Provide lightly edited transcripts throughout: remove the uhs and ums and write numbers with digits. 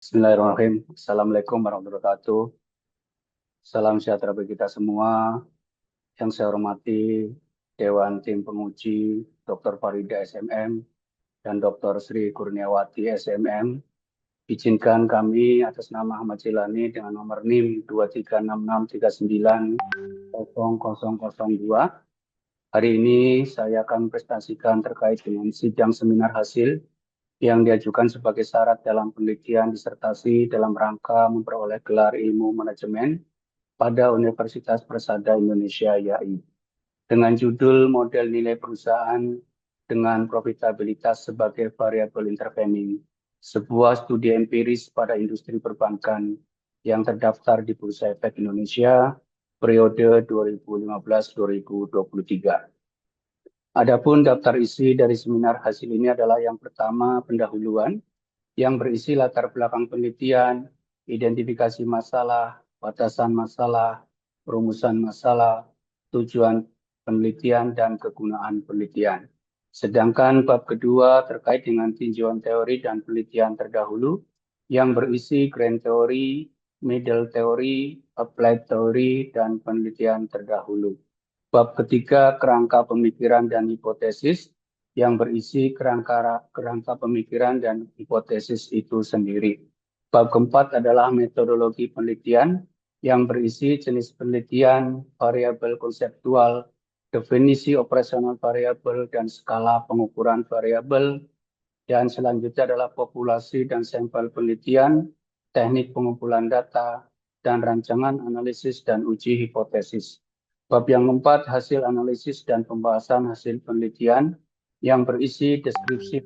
Bismillahirrahmanirrahim. Assalamualaikum warahmatullahi wabarakatuh. Salam sejahtera bagi kita semua. Yang saya hormati Dewan Tim Penguji Dr. Farida SMM dan Dr. Sri Kurniawati SMM. Izinkan kami atas nama Ahmad Jilani dengan nomor NIM 23663900002. Hari ini saya akan presentasikan terkait dengan sidang seminar hasil yang diajukan sebagai syarat dalam penelitian disertasi dalam rangka memperoleh gelar ilmu manajemen pada Universitas Persada Indonesia (YAI) dengan judul Model Nilai Perusahaan dengan Profitabilitas sebagai Variabel Intervening, sebuah studi empiris pada industri perbankan yang terdaftar di Bursa Efek Indonesia periode 2015-2023. Adapun daftar isi dari seminar hasil ini adalah yang pertama pendahuluan yang berisi latar belakang penelitian, identifikasi masalah, batasan masalah, perumusan masalah, tujuan penelitian, dan kegunaan penelitian. Sedangkan bab kedua terkait dengan tinjauan teori dan penelitian terdahulu yang berisi grand theory, middle theory, applied theory, dan penelitian terdahulu. Bab ketiga, kerangka pemikiran dan hipotesis, yang berisi kerangka pemikiran dan hipotesis itu sendiri. Bab keempat adalah metodologi penelitian, yang berisi jenis penelitian, variabel konseptual, definisi operasional variabel, dan skala pengukuran variabel. Dan selanjutnya adalah populasi dan sampel penelitian, teknik pengumpulan data, dan rancangan analisis dan uji hipotesis. Bab yang keempat, hasil analisis dan pembahasan hasil penelitian yang berisi deskripsi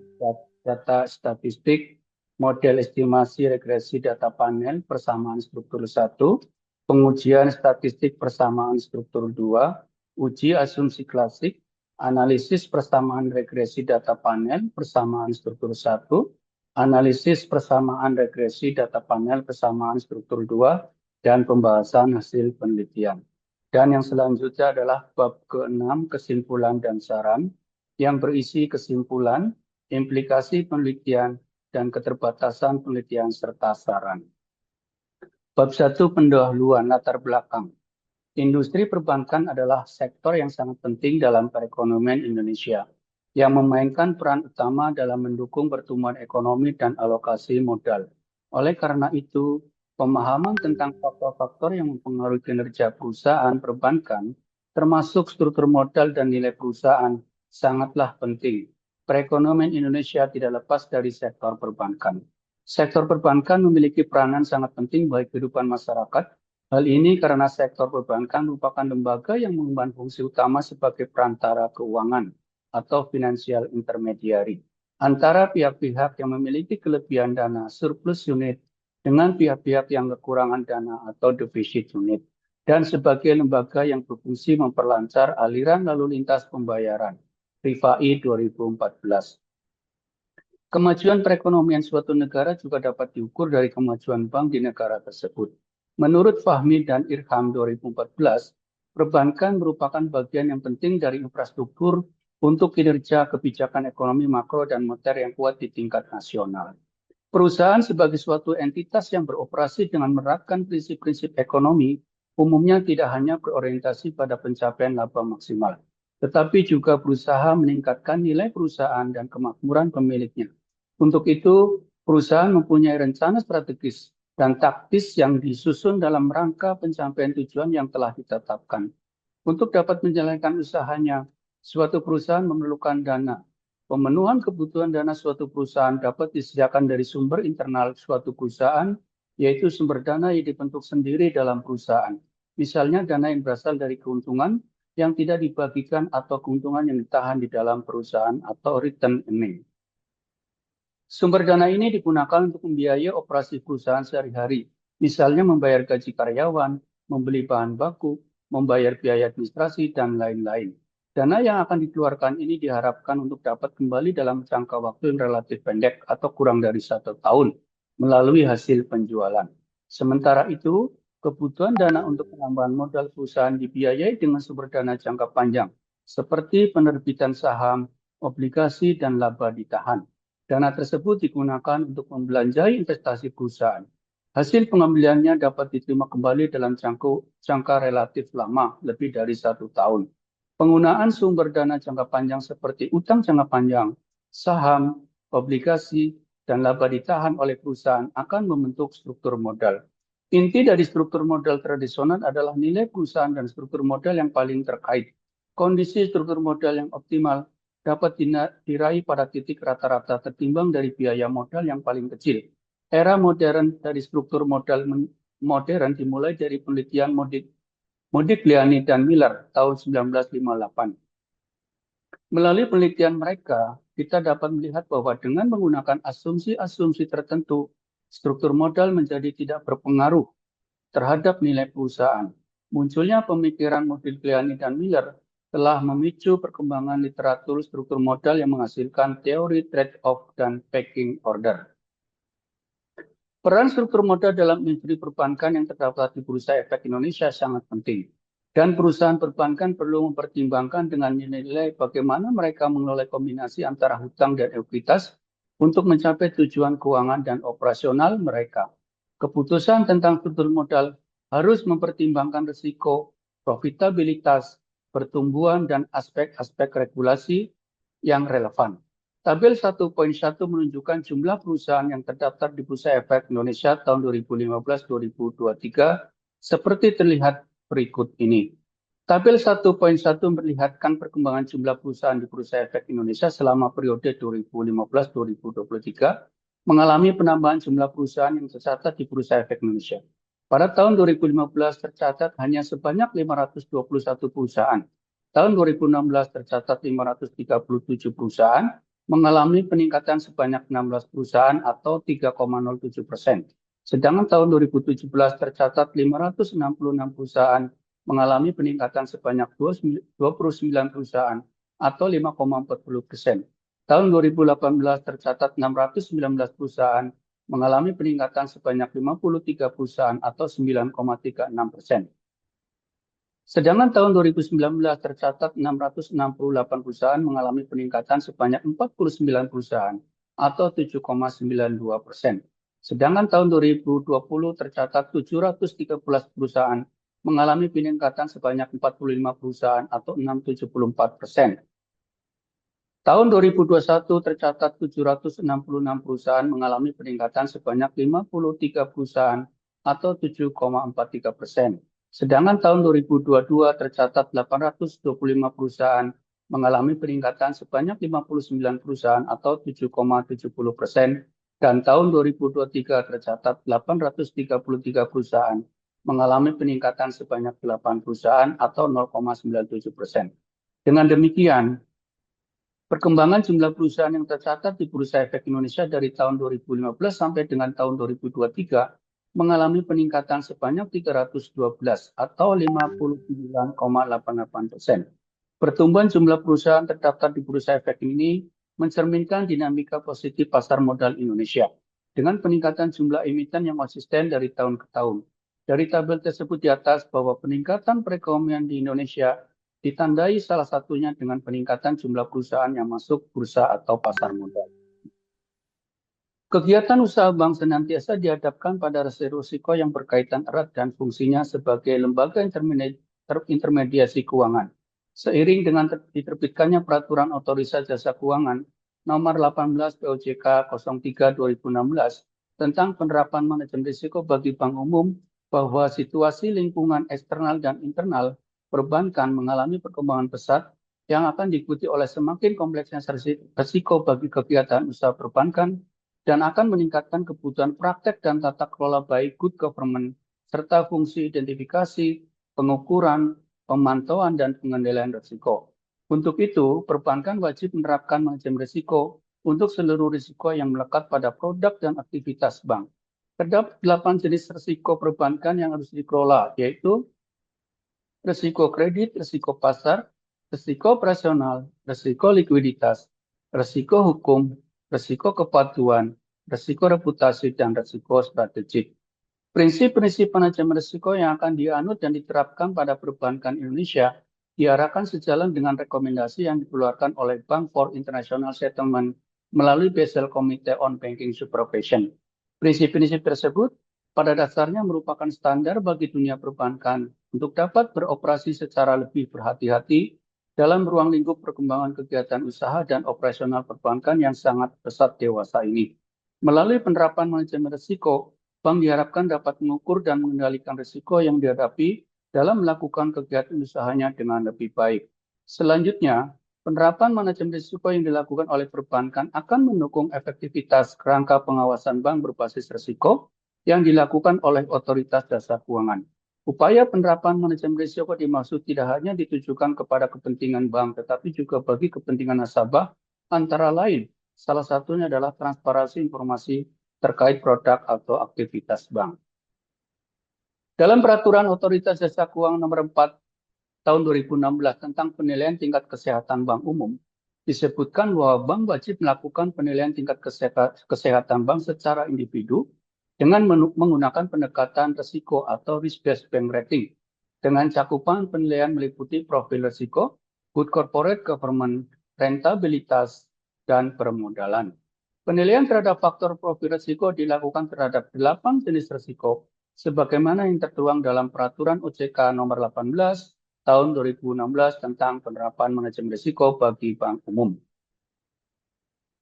data statistik, model estimasi regresi data panel persamaan struktur 1, pengujian statistik persamaan struktur 2, uji asumsi klasik, analisis persamaan regresi data panel persamaan struktur 1, analisis persamaan regresi data panel persamaan struktur 2, dan pembahasan hasil penelitian. Dan yang selanjutnya adalah bab ke-6, kesimpulan dan saran, yang berisi kesimpulan, implikasi penelitian, dan keterbatasan penelitian serta saran. Bab 1, pendahuluan latar belakang. Industri perbankan adalah sektor yang sangat penting dalam perekonomian Indonesia, yang memainkan peran utama dalam mendukung pertumbuhan ekonomi dan alokasi modal. Oleh karena itu, pemahaman tentang faktor-faktor yang mempengaruhi kinerja perusahaan perbankan, termasuk struktur modal dan nilai perusahaan, sangatlah penting. Perekonomian Indonesia tidak lepas dari sektor perbankan. Sektor perbankan memiliki peranan sangat penting bagi kehidupan masyarakat. Hal ini karena sektor perbankan merupakan lembaga yang mengemban fungsi utama sebagai perantara keuangan atau financial intermediary antara pihak-pihak yang memiliki kelebihan dana surplus unit dengan pihak-pihak yang kekurangan dana atau defisit unit, dan sebagai lembaga yang berfungsi memperlancar aliran lalu lintas pembayaran. Rifai 2014. Kemajuan perekonomian suatu negara juga dapat diukur dari kemajuan bank di negara tersebut. Menurut Fahmi dan Irham 2014, perbankan merupakan bagian yang penting dari infrastruktur untuk kinerja kebijakan ekonomi makro dan moneter yang kuat di tingkat nasional. Perusahaan sebagai suatu entitas yang beroperasi dengan menerapkan prinsip-prinsip ekonomi umumnya tidak hanya berorientasi pada pencapaian laba maksimal, tetapi juga berusaha meningkatkan nilai perusahaan dan kemakmuran pemiliknya. Untuk itu, perusahaan mempunyai rencana strategis dan taktis yang disusun dalam rangka pencapaian tujuan yang telah ditetapkan. Untuk dapat menjalankan usahanya, suatu perusahaan memerlukan dana. Pemenuhan kebutuhan dana suatu perusahaan dapat disediakan dari sumber internal suatu perusahaan, yaitu sumber dana yang dibentuk sendiri dalam perusahaan. Misalnya dana yang berasal dari keuntungan yang tidak dibagikan atau keuntungan yang ditahan di dalam perusahaan atau return earning. Sumber dana ini digunakan untuk membiayai operasi perusahaan sehari-hari, misalnya membayar gaji karyawan, membeli bahan baku, membayar biaya administrasi, dan lain-lain. Dana yang akan dikeluarkan ini diharapkan untuk dapat kembali dalam jangka waktu yang relatif pendek atau kurang dari 1 tahun melalui hasil penjualan. Sementara itu, kebutuhan dana untuk penambahan modal perusahaan dibiayai dengan sumber dana jangka panjang, seperti penerbitan saham, obligasi, dan laba ditahan. Dana tersebut digunakan untuk membelanjai investasi perusahaan. Hasil pengambilannya dapat diterima kembali dalam jangka relatif lama, lebih dari 1 tahun. Penggunaan sumber dana jangka panjang seperti utang jangka panjang, saham, obligasi, dan laba ditahan oleh perusahaan akan membentuk struktur modal. Inti dari struktur modal tradisional adalah nilai perusahaan dan struktur modal yang paling terkait. Kondisi struktur modal yang optimal dapat diraih pada titik rata-rata tertimbang dari biaya modal yang paling kecil. Era modern dari struktur modal modern dimulai dari penelitian Modigliani dan Miller tahun 1958. Melalui penelitian mereka, kita dapat melihat bahwa dengan menggunakan asumsi-asumsi tertentu, struktur modal menjadi tidak berpengaruh terhadap nilai perusahaan. Munculnya pemikiran Modigliani dan Miller telah memicu perkembangan literatur struktur modal yang menghasilkan teori trade-off dan pecking order. Peran struktur modal dalam industri perbankan yang terdapat di Bursa Efek Indonesia sangat penting. Dan perusahaan perbankan perlu mempertimbangkan dengan nilai bagaimana mereka mengelola kombinasi antara hutang dan ekuitas untuk mencapai tujuan keuangan dan operasional mereka. Keputusan tentang struktur modal harus mempertimbangkan risiko, profitabilitas, pertumbuhan, dan aspek-aspek regulasi yang relevan. Tabel 1.1 menunjukkan jumlah perusahaan yang terdaftar di Bursa Efek Indonesia tahun 2015-2023 seperti terlihat berikut ini. Tabel 1.1 memperlihatkan perkembangan jumlah perusahaan di Bursa Efek Indonesia selama periode 2015-2023 mengalami penambahan jumlah perusahaan yang tercatat di Bursa Efek Indonesia. Pada tahun 2015 tercatat hanya sebanyak 521 perusahaan. Tahun 2016 tercatat 537 perusahaan, mengalami peningkatan sebanyak 16 perusahaan atau 3,07%. Sedangkan tahun 2017 tercatat 566 perusahaan mengalami peningkatan sebanyak 29 perusahaan atau 5,40%. Tahun 2018 tercatat 619 perusahaan mengalami peningkatan sebanyak 53 perusahaan atau 9,36%. Sedangkan tahun 2019 tercatat 668 perusahaan mengalami peningkatan sebanyak 49 perusahaan atau 7,92%. Sedangkan tahun 2020 tercatat 713 perusahaan mengalami peningkatan sebanyak 45 perusahaan atau 6,74%. Tahun 2021 tercatat 766 perusahaan mengalami peningkatan sebanyak 53 perusahaan atau 7,43%. Sedangkan tahun 2022 tercatat 825 perusahaan mengalami peningkatan sebanyak 59 perusahaan atau 7,70%. Dan tahun 2023 tercatat 833 perusahaan mengalami peningkatan sebanyak 8 perusahaan atau 0,97%. Dengan demikian, perkembangan jumlah perusahaan yang tercatat di Bursa Efek Indonesia dari tahun 2015 sampai dengan tahun 2023 mengalami peningkatan sebanyak 312 atau 59,88%. Pertumbuhan jumlah perusahaan terdaftar di Bursa Efek ini mencerminkan dinamika positif pasar modal Indonesia dengan peningkatan jumlah emiten yang konsisten dari tahun ke tahun. Dari tabel tersebut di atas bahwa peningkatan perekonomian di Indonesia ditandai salah satunya dengan peningkatan jumlah perusahaan yang masuk bursa atau pasar modal. Kegiatan usaha bank senantiasa dihadapkan pada risiko yang berkaitan erat dan fungsinya sebagai lembaga intermediasi keuangan. Seiring dengan diterbitkannya Peraturan Otoritas Jasa Keuangan Nomor 18 POJK 03/2016 tentang penerapan manajemen risiko bagi bank umum, bahwa situasi lingkungan eksternal dan internal perbankan mengalami perkembangan pesat yang akan diikuti oleh semakin kompleksnya risiko bagi kegiatan usaha perbankan dan akan meningkatkan kebutuhan praktek dan tata kelola baik good government, serta fungsi identifikasi, pengukuran, pemantauan, dan pengendalian risiko. Untuk itu, perbankan wajib menerapkan manajemen risiko untuk seluruh risiko yang melekat pada produk dan aktivitas bank. Terdapat 8 jenis risiko perbankan yang harus dikelola, yaitu risiko kredit, risiko pasar, risiko operasional, risiko likuiditas, risiko hukum, risiko kepatuhan, risiko reputasi, dan risiko strategik. Prinsip-prinsip manajemen risiko yang akan dianut dan diterapkan pada perbankan Indonesia diarahkan sejalan dengan rekomendasi yang dikeluarkan oleh Bank for International Settlement melalui Basel Committee on Banking Supervision. Prinsip-prinsip tersebut pada dasarnya merupakan standar bagi dunia perbankan untuk dapat beroperasi secara lebih berhati-hati dalam ruang lingkup perkembangan kegiatan usaha dan operasional perbankan yang sangat pesat dewasa ini. Melalui penerapan manajemen risiko, bank diharapkan dapat mengukur dan mengendalikan risiko yang dihadapi dalam melakukan kegiatan usahanya dengan lebih baik. Selanjutnya, penerapan manajemen risiko yang dilakukan oleh perbankan akan mendukung efektivitas kerangka pengawasan bank berbasis risiko yang dilakukan oleh otoritas jasa keuangan. Upaya penerapan manajemen risiko dimaksud tidak hanya ditujukan kepada kepentingan bank, tetapi juga bagi kepentingan nasabah, antara lain salah satunya adalah transparansi informasi terkait produk atau aktivitas bank. Dalam peraturan Otoritas Jasa Keuangan nomor 4 tahun 2016 tentang penilaian tingkat kesehatan bank umum, disebutkan bahwa bank wajib melakukan penilaian tingkat kesehatan bank secara individu dengan menggunakan pendekatan risiko atau risk-based bank rating. Dengan cakupan penilaian meliputi profil risiko, good corporate governance, rentabilitas, dan permodalan. Penilaian terhadap faktor profil risiko dilakukan terhadap 8 jenis risiko, sebagaimana yang tertuang dalam Peraturan OJK nomor 18 tahun 2016 tentang penerapan manajemen risiko bagi bank umum.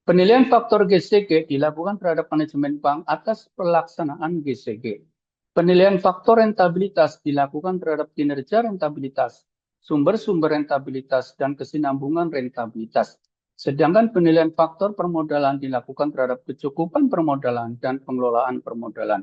Penilaian faktor GCG dilakukan terhadap manajemen bank atas pelaksanaan GCG. Penilaian faktor rentabilitas dilakukan terhadap kinerja rentabilitas, sumber-sumber rentabilitas, dan kesinambungan rentabilitas. Sedangkan penilaian faktor permodalan dilakukan terhadap kecukupan permodalan dan pengelolaan permodalan.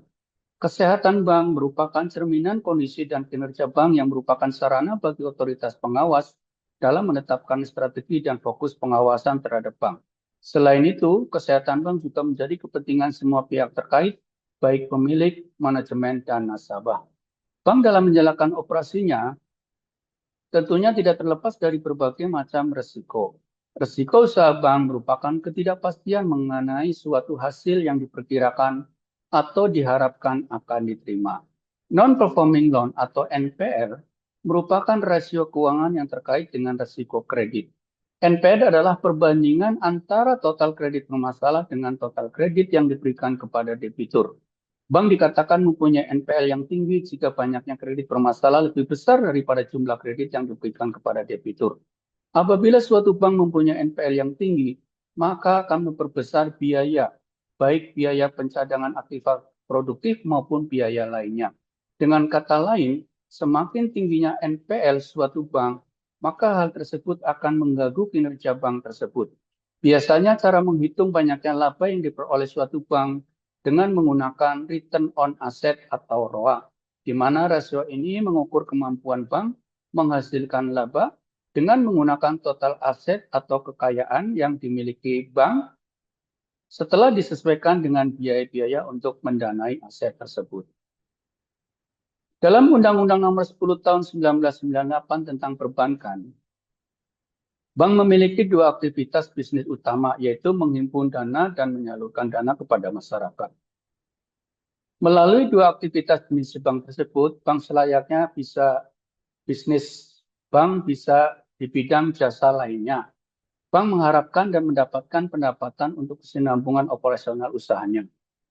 Kesehatan bank merupakan cerminan kondisi dan kinerja bank yang merupakan sarana bagi otoritas pengawas dalam menetapkan strategi dan fokus pengawasan terhadap bank. Selain itu, kesehatan bank juga menjadi kepentingan semua pihak terkait, baik pemilik, manajemen, dan nasabah. Bank dalam menjalankan operasinya tentunya tidak terlepas dari berbagai macam risiko. Risiko usaha bank merupakan ketidakpastian mengenai suatu hasil yang diperkirakan atau diharapkan akan diterima. Non-performing loan atau NPL merupakan rasio keuangan yang terkait dengan risiko kredit. NPL adalah perbandingan antara total kredit bermasalah dengan total kredit yang diberikan kepada debitur. Bank dikatakan mempunyai NPL yang tinggi jika banyaknya kredit bermasalah lebih besar daripada jumlah kredit yang diberikan kepada debitur. Apabila suatu bank mempunyai NPL yang tinggi, maka akan memperbesar biaya, baik biaya pencadangan aktiva produktif maupun biaya lainnya. Dengan kata lain, semakin tingginya NPL suatu bank, maka hal tersebut akan mengganggu kinerja bank tersebut. Biasanya cara menghitung banyaknya laba yang diperoleh suatu bank dengan menggunakan return on asset atau ROA, di mana rasio ini mengukur kemampuan bank menghasilkan laba dengan menggunakan total aset atau kekayaan yang dimiliki bank setelah disesuaikan dengan biaya-biaya untuk mendanai aset tersebut. Dalam Undang-Undang Nomor 10 Tahun 1998 tentang Perbankan, bank memiliki dua aktivitas bisnis utama, yaitu menghimpun dana dan menyalurkan dana kepada masyarakat. Melalui dua aktivitas bisnis bank tersebut, bank selayaknya bisnis bank bisa di bidang jasa lainnya. Bank mengharapkan dan mendapatkan pendapatan untuk kesinambungan operasional usahanya.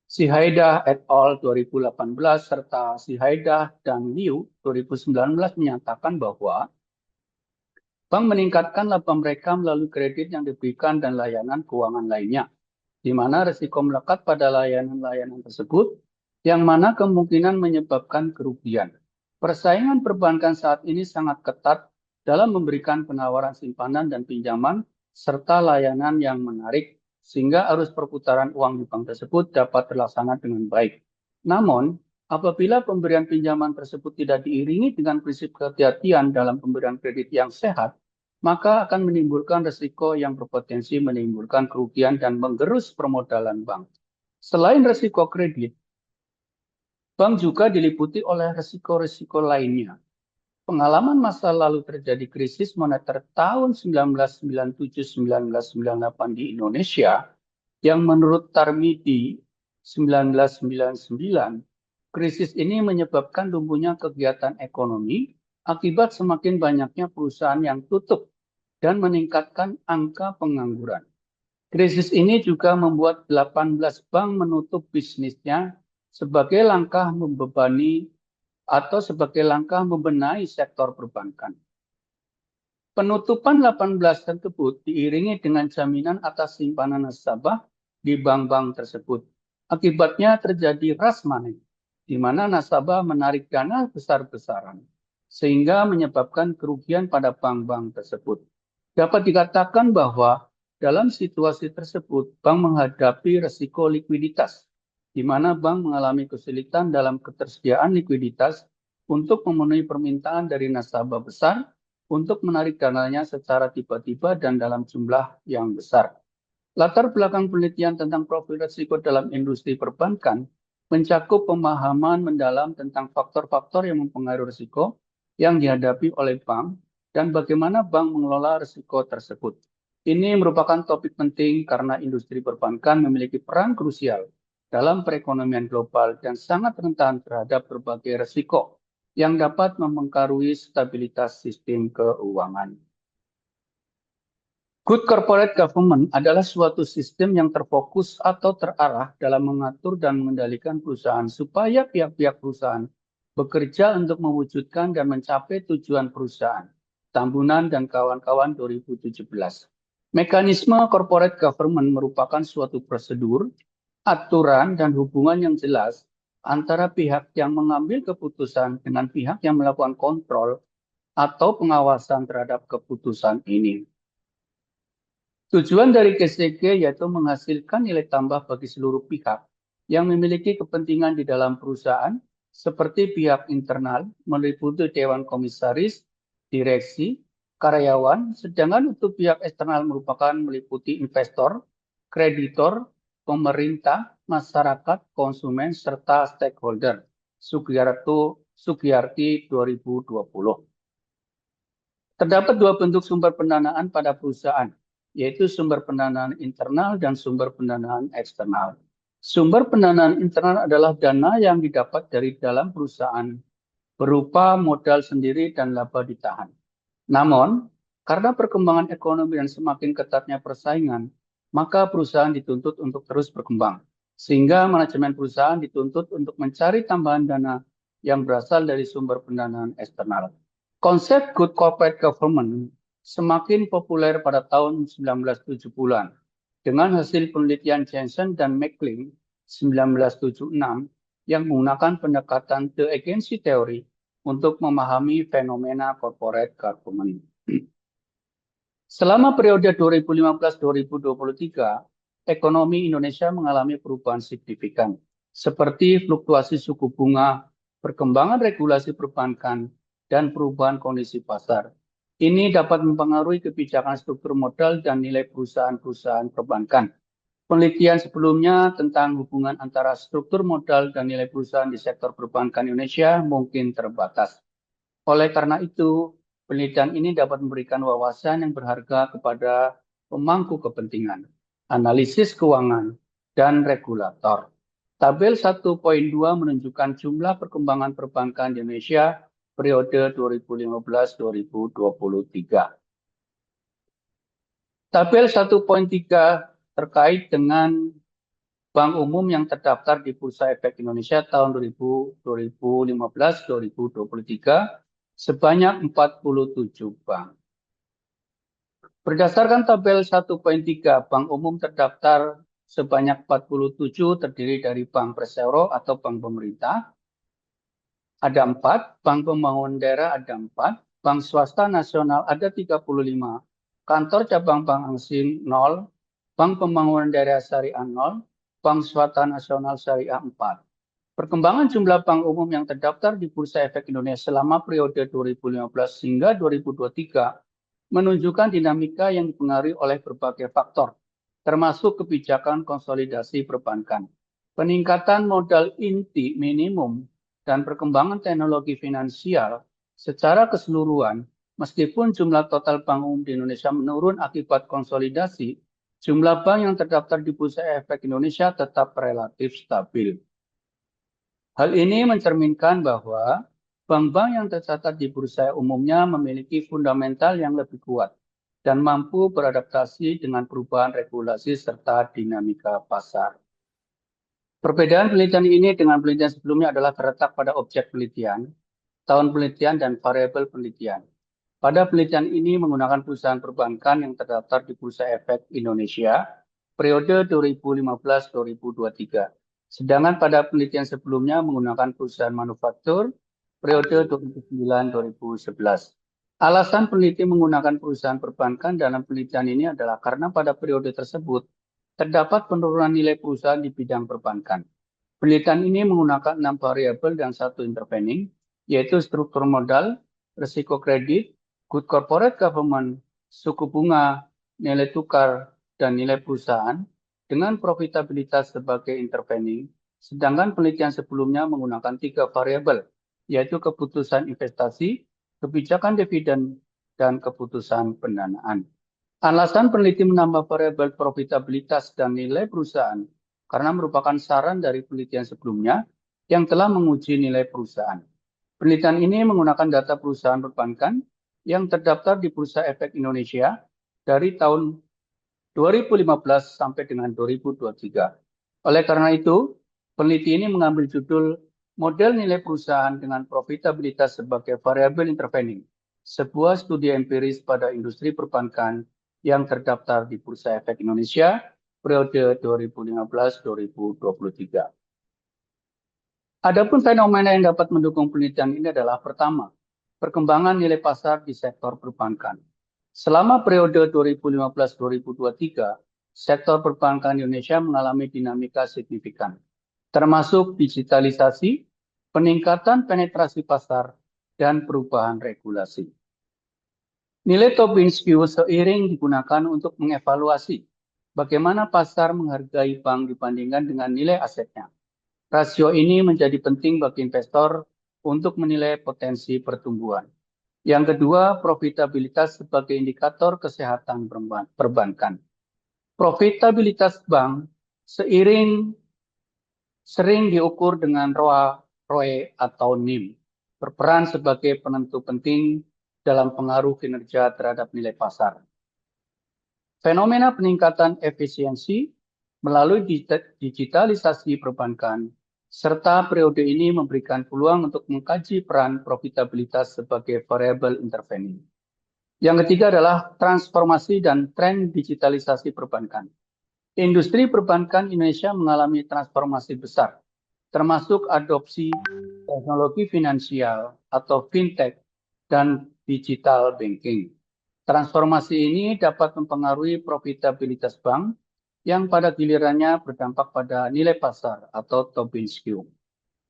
Sihaidah et al. 2018 serta Sihaidah dan Liu 2019 menyatakan bahwa bank meningkatkan laba mereka melalui kredit yang diberikan dan layanan keuangan lainnya, di mana risiko melekat pada layanan-layanan tersebut, yang mana kemungkinan menyebabkan kerugian. Persaingan perbankan saat ini sangat ketat dalam memberikan penawaran simpanan dan pinjaman, serta layanan yang menarik, sehingga arus perputaran uang di bank tersebut dapat terlaksana dengan baik. Namun, apabila pemberian pinjaman tersebut tidak diiringi dengan prinsip kehati-hatian dalam pemberian kredit yang sehat, maka akan menimbulkan risiko yang berpotensi menimbulkan kerugian dan menggerus permodalan bank. Selain risiko kredit, bank juga diliputi oleh risiko-risiko lainnya. Pengalaman masa lalu terjadi krisis moneter tahun 1997-1998 di Indonesia, yang menurut Tarmidi 1999, krisis ini menyebabkan tumbuhnya kegiatan ekonomi akibat semakin banyaknya perusahaan yang tutup dan meningkatkan angka pengangguran. Krisis ini juga membuat 18 bank menutup bisnisnya sebagai langkah membebani atau sebagai langkah membenahi sektor perbankan. Penutupan 18 tersebut diiringi dengan jaminan atas simpanan nasabah di bank-bank tersebut. Akibatnya terjadi rush money, di mana nasabah menarik dana besar-besaran, sehingga menyebabkan kerugian pada bank-bank tersebut. Dapat dikatakan bahwa dalam situasi tersebut, bank menghadapi risiko likuiditas, di mana bank mengalami kesulitan dalam ketersediaan likuiditas untuk memenuhi permintaan dari nasabah besar untuk menarik dananya secara tiba-tiba dan dalam jumlah yang besar. Latar belakang penelitian tentang profil risiko dalam industri perbankan mencakup pemahaman mendalam tentang faktor-faktor yang mempengaruhi risiko yang dihadapi oleh bank dan bagaimana bank mengelola risiko tersebut. Ini merupakan topik penting karena industri perbankan memiliki peran krusial dalam perekonomian global dan sangat rentan terhadap berbagai risiko yang dapat mempengaruhi stabilitas sistem keuangan. Good corporate government adalah suatu sistem yang terfokus atau terarah dalam mengatur dan mengendalikan perusahaan supaya pihak-pihak perusahaan bekerja untuk mewujudkan dan mencapai tujuan perusahaan. Tambunan dan kawan-kawan 2017. Mekanisme corporate government merupakan suatu prosedur, aturan, dan hubungan yang jelas antara pihak yang mengambil keputusan dengan pihak yang melakukan kontrol atau pengawasan terhadap keputusan ini. Tujuan dari KCG yaitu menghasilkan nilai tambah bagi seluruh pihak yang memiliki kepentingan di dalam perusahaan, seperti pihak internal, meliputi Dewan Komisaris, direksi, karyawan, sedangkan untuk pihak eksternal merupakan meliputi investor, kreditor, pemerintah, masyarakat, konsumen, serta stakeholder. Sugiyarti 2020. Terdapat dua bentuk sumber pendanaan pada perusahaan, yaitu sumber pendanaan internal dan sumber pendanaan eksternal. Sumber pendanaan internal adalah dana yang didapat dari dalam perusahaan berupa modal sendiri dan laba ditahan. Namun, karena perkembangan ekonomi dan semakin ketatnya persaingan, maka perusahaan dituntut untuk terus berkembang, sehingga manajemen perusahaan dituntut untuk mencari tambahan dana yang berasal dari sumber pendanaan eksternal. Konsep good corporate government semakin populer pada tahun 1970-an dengan hasil penelitian Jensen dan McLean 1976 yang menggunakan pendekatan The Agency Theory untuk memahami fenomena corporate government. Selama periode 2015-2023, ekonomi Indonesia mengalami perubahan signifikan, seperti fluktuasi suku bunga, perkembangan regulasi perbankan, dan perubahan kondisi pasar. Ini dapat mempengaruhi kebijakan struktur modal dan nilai perusahaan-perusahaan perbankan. Penelitian sebelumnya tentang hubungan antara struktur modal dan nilai perusahaan di sektor perbankan Indonesia mungkin terbatas. Oleh karena itu, penelitian ini dapat memberikan wawasan yang berharga kepada pemangku kepentingan, analisis keuangan, dan regulator. Tabel 1.2 menunjukkan jumlah perkembangan perbankan di Indonesia periode 2015-2023. Tabel 1.3 terkait dengan bank umum yang terdaftar di Bursa Efek Indonesia tahun 2015-2023 sebanyak 47 bank. Berdasarkan tabel 1.3, bank umum terdaftar sebanyak 47 terdiri dari bank persero atau bank pemerintah, ada 4, bank pembangunan daerah ada 4, bank swasta nasional ada 35, kantor cabang bank asing 0, bank pembangunan daerah syariah 0, bank swasta nasional syariah 4. Perkembangan jumlah bank umum yang terdaftar di Bursa Efek Indonesia selama periode 2015 hingga 2023 menunjukkan dinamika yang dipengaruhi oleh berbagai faktor, termasuk kebijakan konsolidasi perbankan, peningkatan modal inti minimum, dan perkembangan teknologi finansial secara keseluruhan. Meskipun jumlah total bank umum di Indonesia menurun akibat konsolidasi, jumlah bank yang terdaftar di Bursa Efek Indonesia tetap relatif stabil. Hal ini mencerminkan bahwa bank-bank yang tercatat di bursa umumnya memiliki fundamental yang lebih kuat dan mampu beradaptasi dengan perubahan regulasi serta dinamika pasar. Perbedaan penelitian ini dengan penelitian sebelumnya adalah terletak pada objek penelitian, tahun penelitian, dan variabel penelitian. Pada penelitian ini menggunakan perusahaan perbankan yang terdaftar di Bursa Efek Indonesia periode 2015-2023. Sedangkan pada penelitian sebelumnya menggunakan perusahaan manufaktur periode 2009-2011. Alasan peneliti menggunakan perusahaan perbankan dalam penelitian ini adalah karena pada periode tersebut terdapat penurunan nilai perusahaan di bidang perbankan. Penelitian ini menggunakan 6 variabel dan 1 intervening, yaitu struktur modal, risiko kredit, good corporate government, suku bunga, nilai tukar, dan nilai perusahaan dengan profitabilitas sebagai intervening, sedangkan penelitian sebelumnya menggunakan 3 variabel, yaitu keputusan investasi, kebijakan dividen, dan keputusan pendanaan. Alasan peneliti menambah variabel profitabilitas dan nilai perusahaan karena merupakan saran dari penelitian sebelumnya yang telah menguji nilai perusahaan. Penelitian ini menggunakan data perusahaan perbankan yang terdaftar di Bursa Efek Indonesia dari tahun 2015 sampai dengan 2023. Oleh karena itu, peneliti ini mengambil judul Model Nilai Perusahaan dengan Profitabilitas sebagai Variabel Intervening, sebuah studi empiris pada industri perbankan yang terdaftar di Bursa Efek Indonesia periode 2015-2023. Adapun fenomena yang dapat mendukung penelitian ini adalah pertama, perkembangan nilai pasar di sektor perbankan. Selama periode 2015-2023, sektor perbankan Indonesia mengalami dinamika signifikan, termasuk digitalisasi, peningkatan penetrasi pasar, dan perubahan regulasi. Nilai Tobin Skew seiring digunakan untuk mengevaluasi bagaimana pasar menghargai bank dibandingkan dengan nilai asetnya. Rasio ini menjadi penting bagi investor untuk menilai potensi pertumbuhan. Yang kedua, profitabilitas sebagai indikator kesehatan perbankan. Profitabilitas bank sering diukur dengan ROE atau NIM, berperan sebagai penentu penting dalam pengaruh kinerja terhadap nilai pasar. Fenomena peningkatan efisiensi melalui digitalisasi perbankan serta periode ini memberikan peluang untuk mengkaji peran profitabilitas sebagai variabel intervening. Yang ketiga adalah transformasi dan tren digitalisasi perbankan. Industri perbankan Indonesia mengalami transformasi besar, termasuk adopsi teknologi finansial atau fintech dan digital banking. Transformasi ini dapat mempengaruhi profitabilitas bank yang pada gilirannya berdampak pada nilai pasar atau Tobin Skew.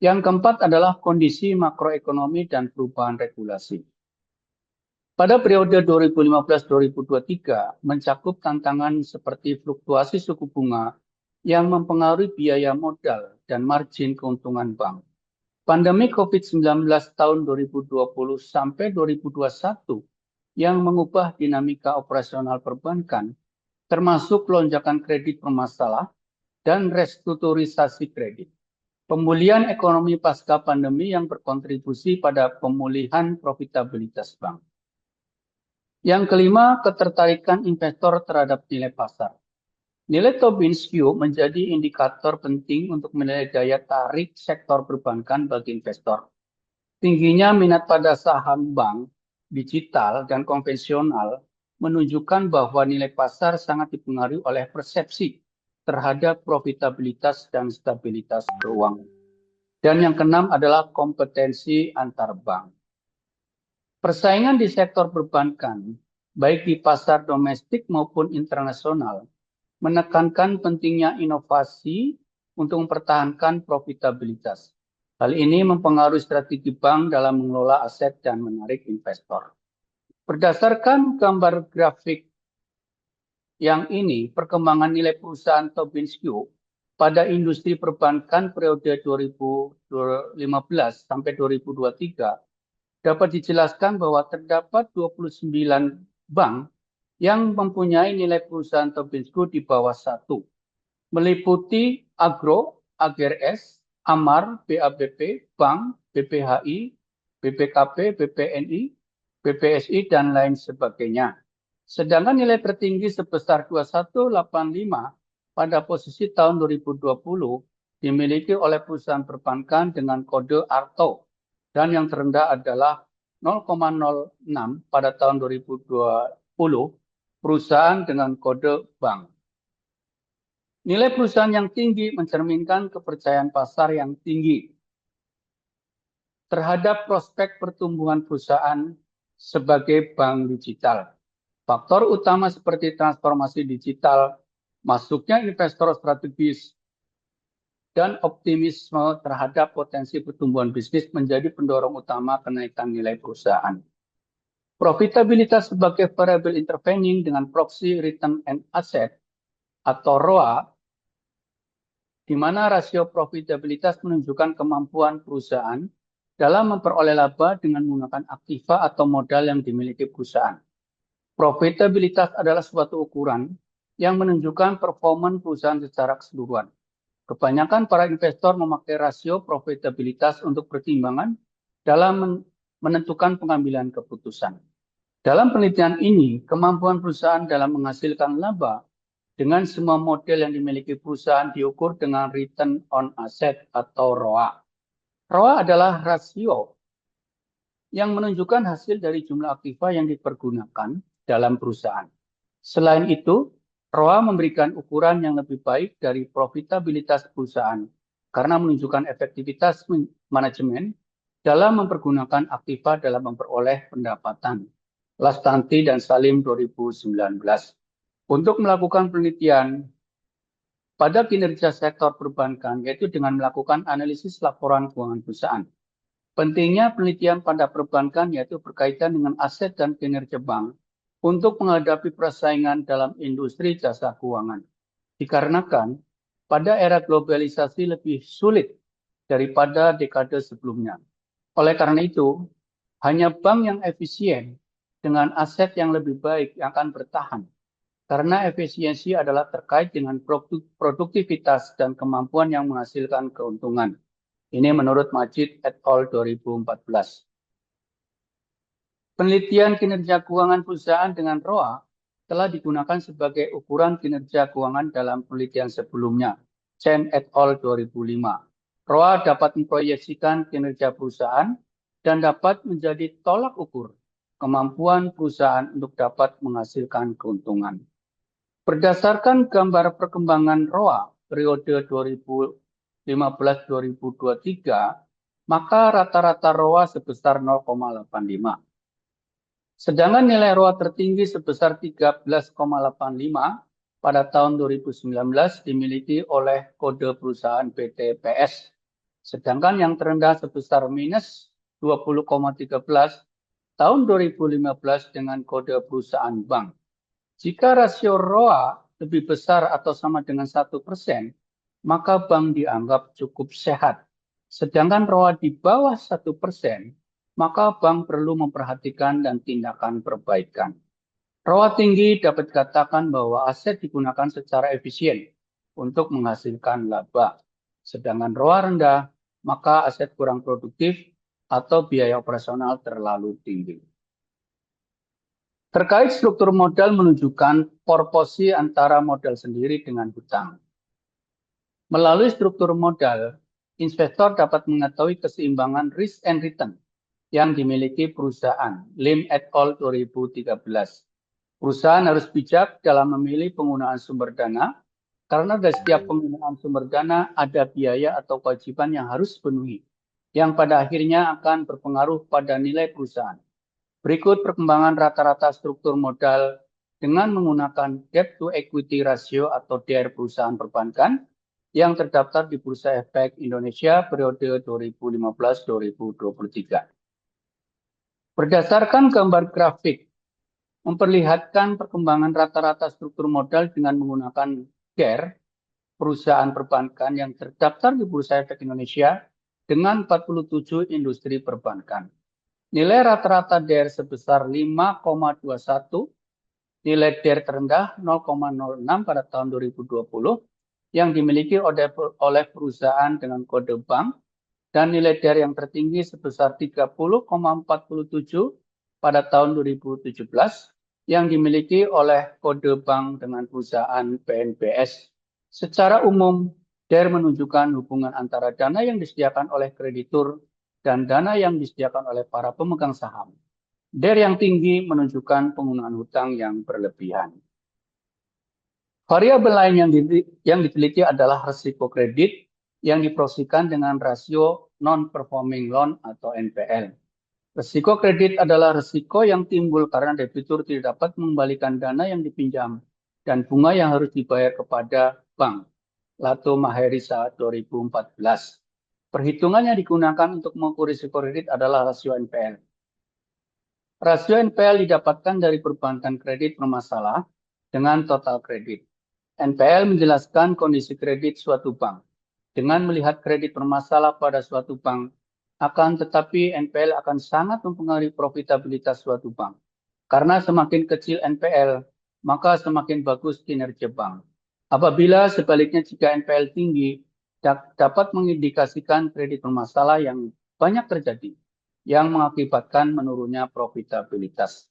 Yang keempat adalah kondisi makroekonomi dan perubahan regulasi. Pada periode 2015-2023 mencakup tantangan seperti fluktuasi suku bunga yang mempengaruhi biaya modal dan margin keuntungan bank. Pandemi COVID-19 tahun 2020 sampai 2021 yang mengubah dinamika operasional perbankan, termasuk lonjakan kredit bermasalah dan restrukturisasi kredit. Pemulihan ekonomi pasca pandemi yang berkontribusi pada pemulihan profitabilitas bank. Yang kelima, ketertarikan investor terhadap nilai pasar. Nilai Tobin Skew menjadi indikator penting untuk menilai daya tarik sektor perbankan bagi investor. Tingginya minat pada saham bank, digital, dan konvensional menunjukkan bahwa nilai pasar sangat dipengaruhi oleh persepsi terhadap profitabilitas dan stabilitas keuangan. Dan yang keenam adalah kompetensi antar bank. Persaingan di sektor perbankan, baik di pasar domestik maupun internasional, menekankan pentingnya inovasi untuk mempertahankan profitabilitas. Hal ini mempengaruhi strategi bank dalam mengelola aset dan menarik investor. Berdasarkan gambar grafik yang ini, perkembangan nilai perusahaan Tobin Skew pada industri perbankan periode 2015 sampai 2023 dapat dijelaskan bahwa terdapat 29 bank yang mempunyai nilai perusahaan Tobin Skew di bawah 1, meliputi Agro, AGRS, Amar, BABP, Bank, BPHI, BPKP, BPNI, BPSI, dan lain sebagainya. Sedangkan nilai tertinggi sebesar 2185 pada posisi tahun 2020 dimiliki oleh perusahaan perbankan dengan kode ARTO dan yang terendah adalah 0,06 pada tahun 2020 perusahaan dengan kode bank. Nilai perusahaan yang tinggi mencerminkan kepercayaan pasar yang tinggi terhadap prospek pertumbuhan perusahaan sebagai bank digital. Faktor utama seperti transformasi digital, masuknya investor strategis, dan optimisme terhadap potensi pertumbuhan bisnis menjadi pendorong utama kenaikan nilai perusahaan. Profitabilitas sebagai variable intervening dengan proxy return on asset atau ROA, di mana rasio profitabilitas menunjukkan kemampuan perusahaan dalam memperoleh laba dengan menggunakan aktiva atau modal yang dimiliki perusahaan. Profitabilitas adalah suatu ukuran yang menunjukkan performa perusahaan secara keseluruhan. Kebanyakan para investor memakai rasio profitabilitas untuk pertimbangan dalam menentukan pengambilan keputusan. Dalam penelitian ini, kemampuan perusahaan dalam menghasilkan laba dengan semua model yang dimiliki perusahaan diukur dengan return on asset atau ROA. ROA adalah rasio yang menunjukkan hasil dari jumlah aktiva yang dipergunakan dalam perusahaan. Selain itu, ROA memberikan ukuran yang lebih baik dari profitabilitas perusahaan karena menunjukkan efektivitas manajemen dalam mempergunakan aktiva dalam memperoleh pendapatan. Lastanti dan Salim 2019. Untuk melakukan penelitian pada kinerja sektor perbankan, yaitu dengan melakukan analisis laporan keuangan perusahaan. Pentingnya penelitian pada perbankan yaitu berkaitan dengan aset dan kinerja bank untuk menghadapi persaingan dalam industri jasa keuangan. Dikarenakan pada era globalisasi lebih sulit daripada dekade sebelumnya. Oleh karena itu, hanya bank yang efisien dengan aset yang lebih baik yang akan bertahan. Karena efisiensi adalah terkait dengan produktivitas dan kemampuan yang menghasilkan keuntungan. Ini menurut Majid et al. 2014. Penelitian kinerja keuangan perusahaan dengan ROA telah digunakan sebagai ukuran kinerja keuangan dalam penelitian sebelumnya, Chen et al. 2005. ROA dapat memproyeksikan kinerja perusahaan dan dapat menjadi tolak ukur kemampuan perusahaan untuk dapat menghasilkan keuntungan. Berdasarkan gambar perkembangan ROA periode 2015-2023, maka rata-rata ROA sebesar 0,85. Sedangkan nilai ROA tertinggi sebesar 13,85 pada tahun 2019 dimiliki oleh kode perusahaan PT PS. Sedangkan yang terendah sebesar minus 20,13 tahun 2015 dengan kode perusahaan bank. Jika rasio ROA lebih besar atau sama dengan 1%, maka bank dianggap cukup sehat. Sedangkan ROA di bawah 1%, maka bank perlu memperhatikan dan tindakan perbaikan. ROA tinggi dapat dikatakan bahwa aset digunakan secara efisien untuk menghasilkan laba. Sedangkan ROA rendah, maka aset kurang produktif atau biaya operasional terlalu tinggi. Terkait struktur modal menunjukkan proporsi antara modal sendiri dengan hutang. Melalui struktur modal, investor dapat mengetahui keseimbangan risk and return yang dimiliki perusahaan. Lim et al. 2013. Perusahaan harus bijak dalam memilih penggunaan sumber dana, karena dari setiap penggunaan sumber dana ada biaya atau kewajiban yang harus dipenuhi, yang pada akhirnya akan berpengaruh pada nilai perusahaan. Berikut perkembangan rata-rata struktur modal dengan menggunakan debt to equity ratio atau DER perusahaan perbankan yang terdaftar di Bursa Efek Indonesia periode 2015-2023. Berdasarkan gambar grafik, memperlihatkan perkembangan rata-rata struktur modal dengan menggunakan DER perusahaan perbankan yang terdaftar di Bursa Efek Indonesia dengan 47 industri perbankan. Nilai rata-rata DER sebesar 5,21, nilai DER terendah 0,06 pada tahun 2020 yang dimiliki oleh perusahaan dengan kode bank, dan nilai DER yang tertinggi sebesar 30,47 pada tahun 2017 yang dimiliki oleh kode bank dengan perusahaan PNBS. Secara umum, DER menunjukkan hubungan antara dana yang disediakan oleh kreditur dan dana yang disediakan oleh para pemegang saham. DER yang tinggi menunjukkan penggunaan hutang yang berlebihan. Variabel lain yang diteliti adalah risiko kredit yang diproyeksikan dengan rasio non-performing loan atau NPL. Risiko kredit adalah risiko yang timbul karena debitur tidak dapat mengembalikan dana yang dipinjam dan bunga yang harus dibayar kepada bank. Lato Maherisa 2014. Perhitungan yang digunakan untuk mengukur risiko kredit adalah rasio NPL. Rasio NPL didapatkan dari perbankan kredit bermasalah dengan total kredit. NPL menjelaskan kondisi kredit suatu bank. Dengan melihat kredit bermasalah pada suatu bank, akan tetapi NPL akan sangat mempengaruhi profitabilitas suatu bank. Karena semakin kecil NPL, maka semakin bagus kinerja bank. Apabila sebaliknya jika NPL tinggi, dapat mengindikasikan kredit bermasalah yang banyak terjadi, yang mengakibatkan menurunnya profitabilitas.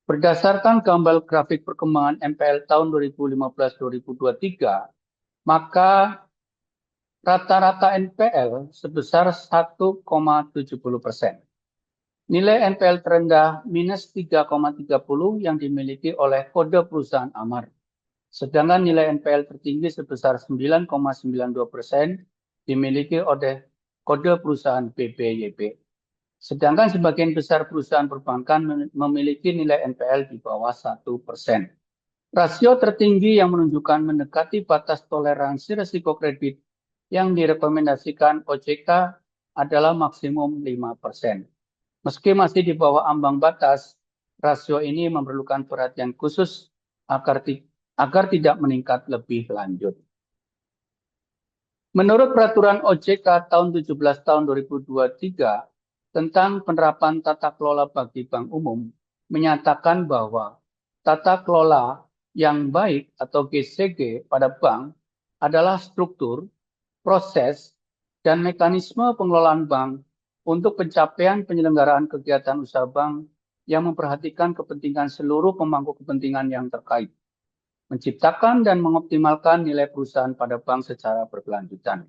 Berdasarkan gambar grafik perkembangan NPL tahun 2015-2023, maka rata-rata NPL sebesar 1,70%. Nilai NPL terendah minus 3,30 yang dimiliki oleh kode perusahaan Amar. Sedangkan nilai NPL tertinggi sebesar 9,92% dimiliki oleh kode perusahaan BBYB. Sedangkan sebagian besar perusahaan perbankan memiliki nilai NPL di bawah 1%. Rasio tertinggi yang menunjukkan mendekati batas toleransi risiko kredit yang direkomendasikan OJK adalah maksimum 5%. Meski masih di bawah ambang batas, rasio ini memerlukan perhatian khusus agar tidak meningkat lebih lanjut. Menurut peraturan OJK tahun 17 tahun 2023 tentang penerapan tata kelola bagi bank umum, menyatakan bahwa tata kelola yang baik atau GCG pada bank adalah struktur, proses, dan mekanisme pengelolaan bank untuk pencapaian penyelenggaraan kegiatan usaha bank yang memperhatikan kepentingan seluruh pemangku kepentingan yang terkait, menciptakan dan mengoptimalkan nilai perusahaan pada bank secara berkelanjutan,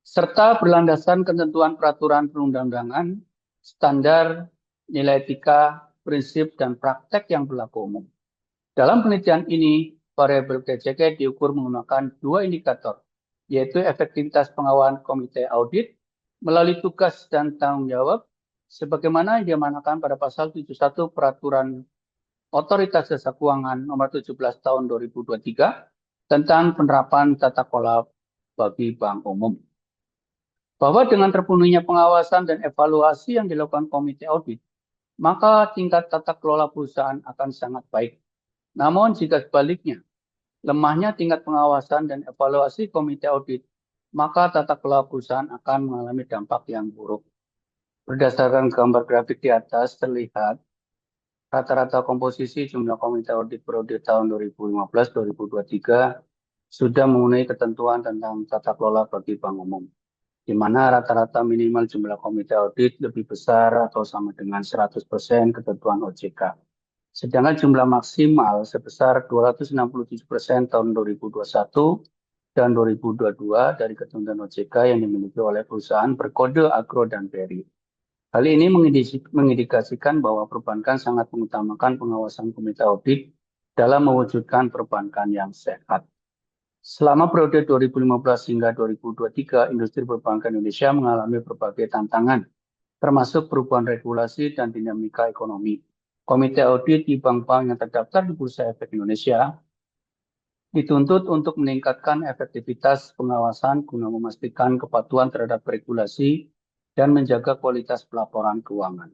serta berlandasan ketentuan peraturan perundang-undangan, standar, nilai etika, prinsip, dan praktek yang berlaku umum. Dalam penelitian ini, variabel GCG diukur menggunakan dua indikator, yaitu efektivitas pengawasan komite audit melalui tugas dan tanggung jawab, sebagaimana yang diamanahkan pada pasal 71 Peraturan Otoritas Jasa Keuangan nomor 17 tahun 2023 tentang penerapan tata kelola bagi bank umum. Bahwa dengan terpenuhinya pengawasan dan evaluasi yang dilakukan komite audit, maka tingkat tata kelola perusahaan akan sangat baik. Namun jika sebaliknya, lemahnya tingkat pengawasan dan evaluasi komite audit, maka tata kelola perusahaan akan mengalami dampak yang buruk. Berdasarkan gambar grafik di atas terlihat rata-rata komposisi jumlah komite audit periode tahun 2015-2023 sudah memenuhi ketentuan tentang tata kelola bagi bank umum, di mana rata-rata minimal jumlah komite audit lebih besar atau sama dengan 100% ketentuan OJK. Sedangkan jumlah maksimal sebesar 267% tahun 2021 dan 2022 dari ketentuan OJK yang dimiliki oleh perusahaan berkode Agro dan BRI. Hal ini mengindikasikan bahwa perbankan sangat mengutamakan pengawasan komite audit dalam mewujudkan perbankan yang sehat. Selama periode 2015 hingga 2023, industri perbankan Indonesia mengalami berbagai tantangan, termasuk perubahan regulasi dan dinamika ekonomi. Komite audit di bank-bank yang terdaftar di Bursa Efek Indonesia dituntut untuk meningkatkan efektivitas pengawasan guna memastikan kepatuhan terhadap regulasi dan menjaga kualitas pelaporan keuangan.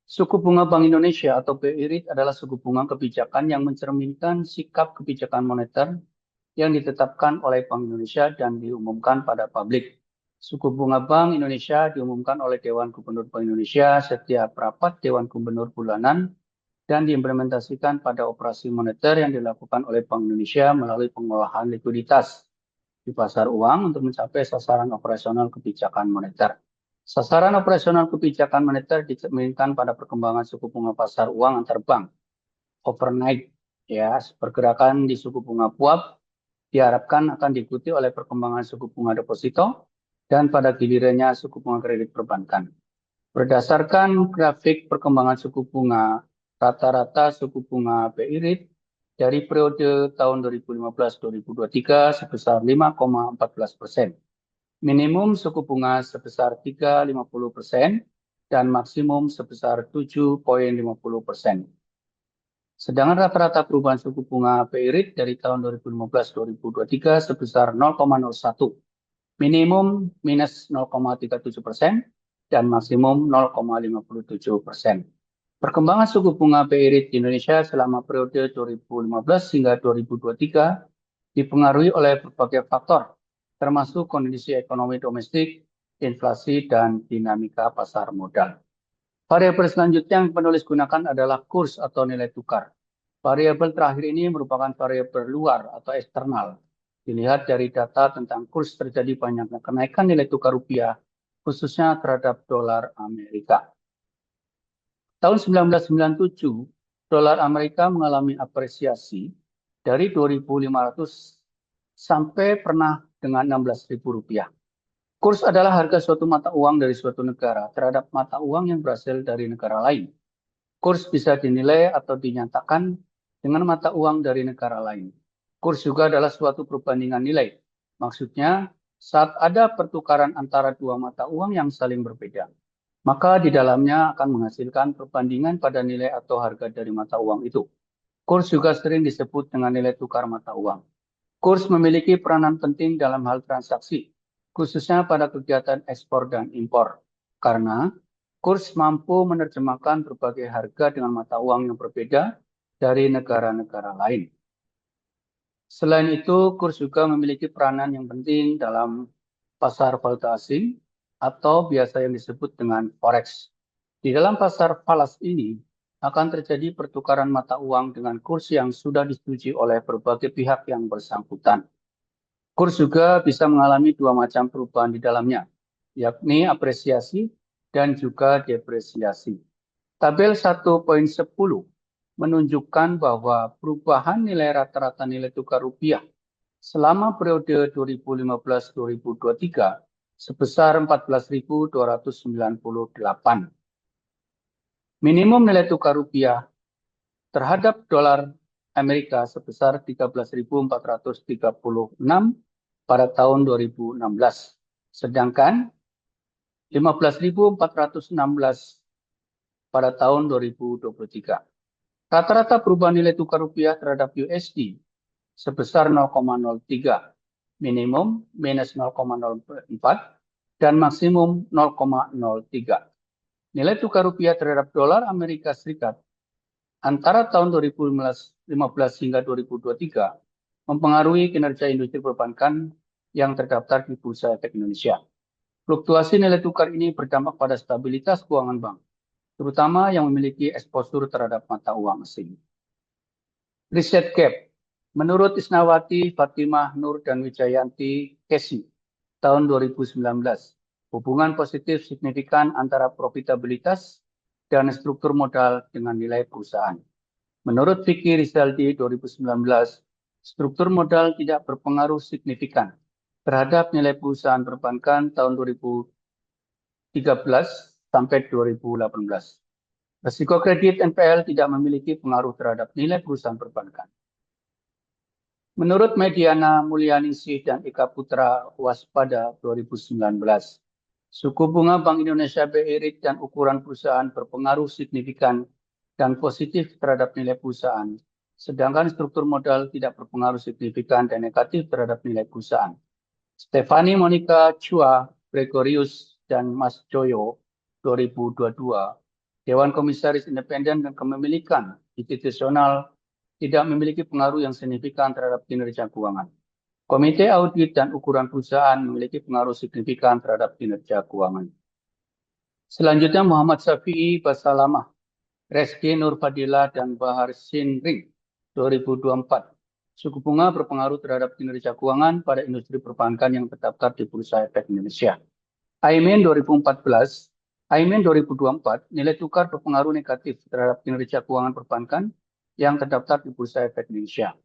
Suku bunga Bank Indonesia atau BI Rate adalah suku bunga kebijakan yang mencerminkan sikap kebijakan moneter yang ditetapkan oleh Bank Indonesia dan diumumkan pada publik. Suku bunga Bank Indonesia diumumkan oleh Dewan Gubernur Bank Indonesia setiap rapat Dewan Gubernur bulanan dan diimplementasikan pada operasi moneter yang dilakukan oleh Bank Indonesia melalui pengolahan likuiditas di pasar uang untuk mencapai sasaran operasional kebijakan moneter. Sasaran operasional kebijakan moneter dicerminkan pada perkembangan suku bunga pasar uang antar bank overnight. Ya, pergerakan di suku bunga PUAP diharapkan akan diikuti oleh perkembangan suku bunga deposito dan pada gilirannya suku bunga kredit perbankan. Berdasarkan grafik perkembangan suku bunga, rata-rata suku bunga BI rate dari periode tahun 2015-2023 sebesar 5,14%. Minimum suku bunga sebesar 3,50% dan maksimum sebesar 7,50%. Sedangkan rata-rata perubahan suku bunga BI rate dari tahun 2015-2023 sebesar 0,01, minimum minus 0,37% dan maksimum 0,57%. Perkembangan suku bunga BI rate di Indonesia selama periode 2015 hingga 2023 dipengaruhi oleh berbagai faktor, termasuk kondisi ekonomi domestik, inflasi, dan dinamika pasar modal. Variabel selanjutnya yang penulis gunakan adalah kurs atau nilai tukar. Variabel terakhir ini merupakan variabel luar atau eksternal. Dilihat dari data tentang kurs terjadi banyaknya kenaikan nilai tukar rupiah, khususnya terhadap dolar Amerika. Tahun 1997, dolar Amerika mengalami apresiasi dari 2.500 sampai pernah dengan 16.000 rupiah. Kurs adalah harga suatu mata uang dari suatu negara terhadap mata uang yang berasal dari negara lain. Kurs bisa dinilai atau dinyatakan dengan mata uang dari negara lain. Kurs juga adalah suatu perbandingan nilai. Maksudnya, saat ada pertukaran antara dua mata uang yang saling berbeda, maka di dalamnya akan menghasilkan perbandingan pada nilai atau harga dari mata uang itu. Kurs juga sering disebut dengan nilai tukar mata uang. Kurs memiliki peranan penting dalam hal transaksi, khususnya pada kegiatan ekspor dan impor, karena kurs mampu menerjemahkan berbagai harga dengan mata uang yang berbeda dari negara-negara lain. Selain itu, kurs juga memiliki peranan yang penting dalam pasar valuta asing atau biasa yang disebut dengan forex. Di dalam pasar falas ini akan terjadi pertukaran mata uang dengan kurs yang sudah disetujui oleh berbagai pihak yang bersangkutan. Kurs juga bisa mengalami dua macam perubahan di dalamnya, yakni apresiasi dan juga depresiasi. Tabel 1.10 menunjukkan bahwa perubahan nilai rata-rata nilai tukar rupiah selama periode 2015-2023 sebesar 14.298. Minimum nilai tukar rupiah terhadap dolar Amerika sebesar 13.436 pada tahun 2016. Sedangkan 15.416 pada tahun 2023. Rata-rata perubahan nilai tukar rupiah terhadap USD sebesar 0,03, minimum minus 0,04, dan maksimum 0,03. Nilai tukar rupiah terhadap dolar Amerika Serikat antara tahun 2015 hingga 2023 mempengaruhi kinerja industri perbankan yang terdaftar di Bursa Efek Indonesia. Fluktuasi nilai tukar ini berdampak pada stabilitas keuangan bank, terutama yang memiliki eksposur terhadap mata uang asing. Riset Gap. Menurut Isnawati, Fatimah, Nur, dan Wijayanti Kesi, tahun 2019, hubungan positif signifikan antara profitabilitas dan struktur modal dengan nilai perusahaan. Menurut Vicky Rizaldi 2019, struktur modal tidak berpengaruh signifikan terhadap nilai perusahaan perbankan tahun 2013 sampai 2018. Risiko kredit NPL tidak memiliki pengaruh terhadap nilai perusahaan perbankan. Menurut Mediana Mulyaningsih dan Eka Putra Waspada 2019, suku bunga Bank Indonesia BI rate dan ukuran perusahaan berpengaruh signifikan dan positif terhadap nilai perusahaan, sedangkan struktur modal tidak berpengaruh signifikan dan negatif terhadap nilai perusahaan. Stefani Monica Chua Gregorius dan Mas Joyo 2022, Dewan Komisaris Independen dan Kepemilikan Institusional tidak memiliki pengaruh yang signifikan terhadap kinerja keuangan. Komite audit dan ukuran perusahaan memiliki pengaruh signifikan terhadap kinerja keuangan. Selanjutnya Muhammad Syafi'i Basalamah, Reski Nur Fadila, dan Bahar Sinring 2024. Suku bunga berpengaruh terhadap kinerja keuangan pada industri perbankan yang terdaftar di Bursa Efek Indonesia. IMIN 2014, IMIN 2024, nilai tukar berpengaruh negatif terhadap kinerja keuangan perbankan yang terdaftar di Bursa Efek Indonesia.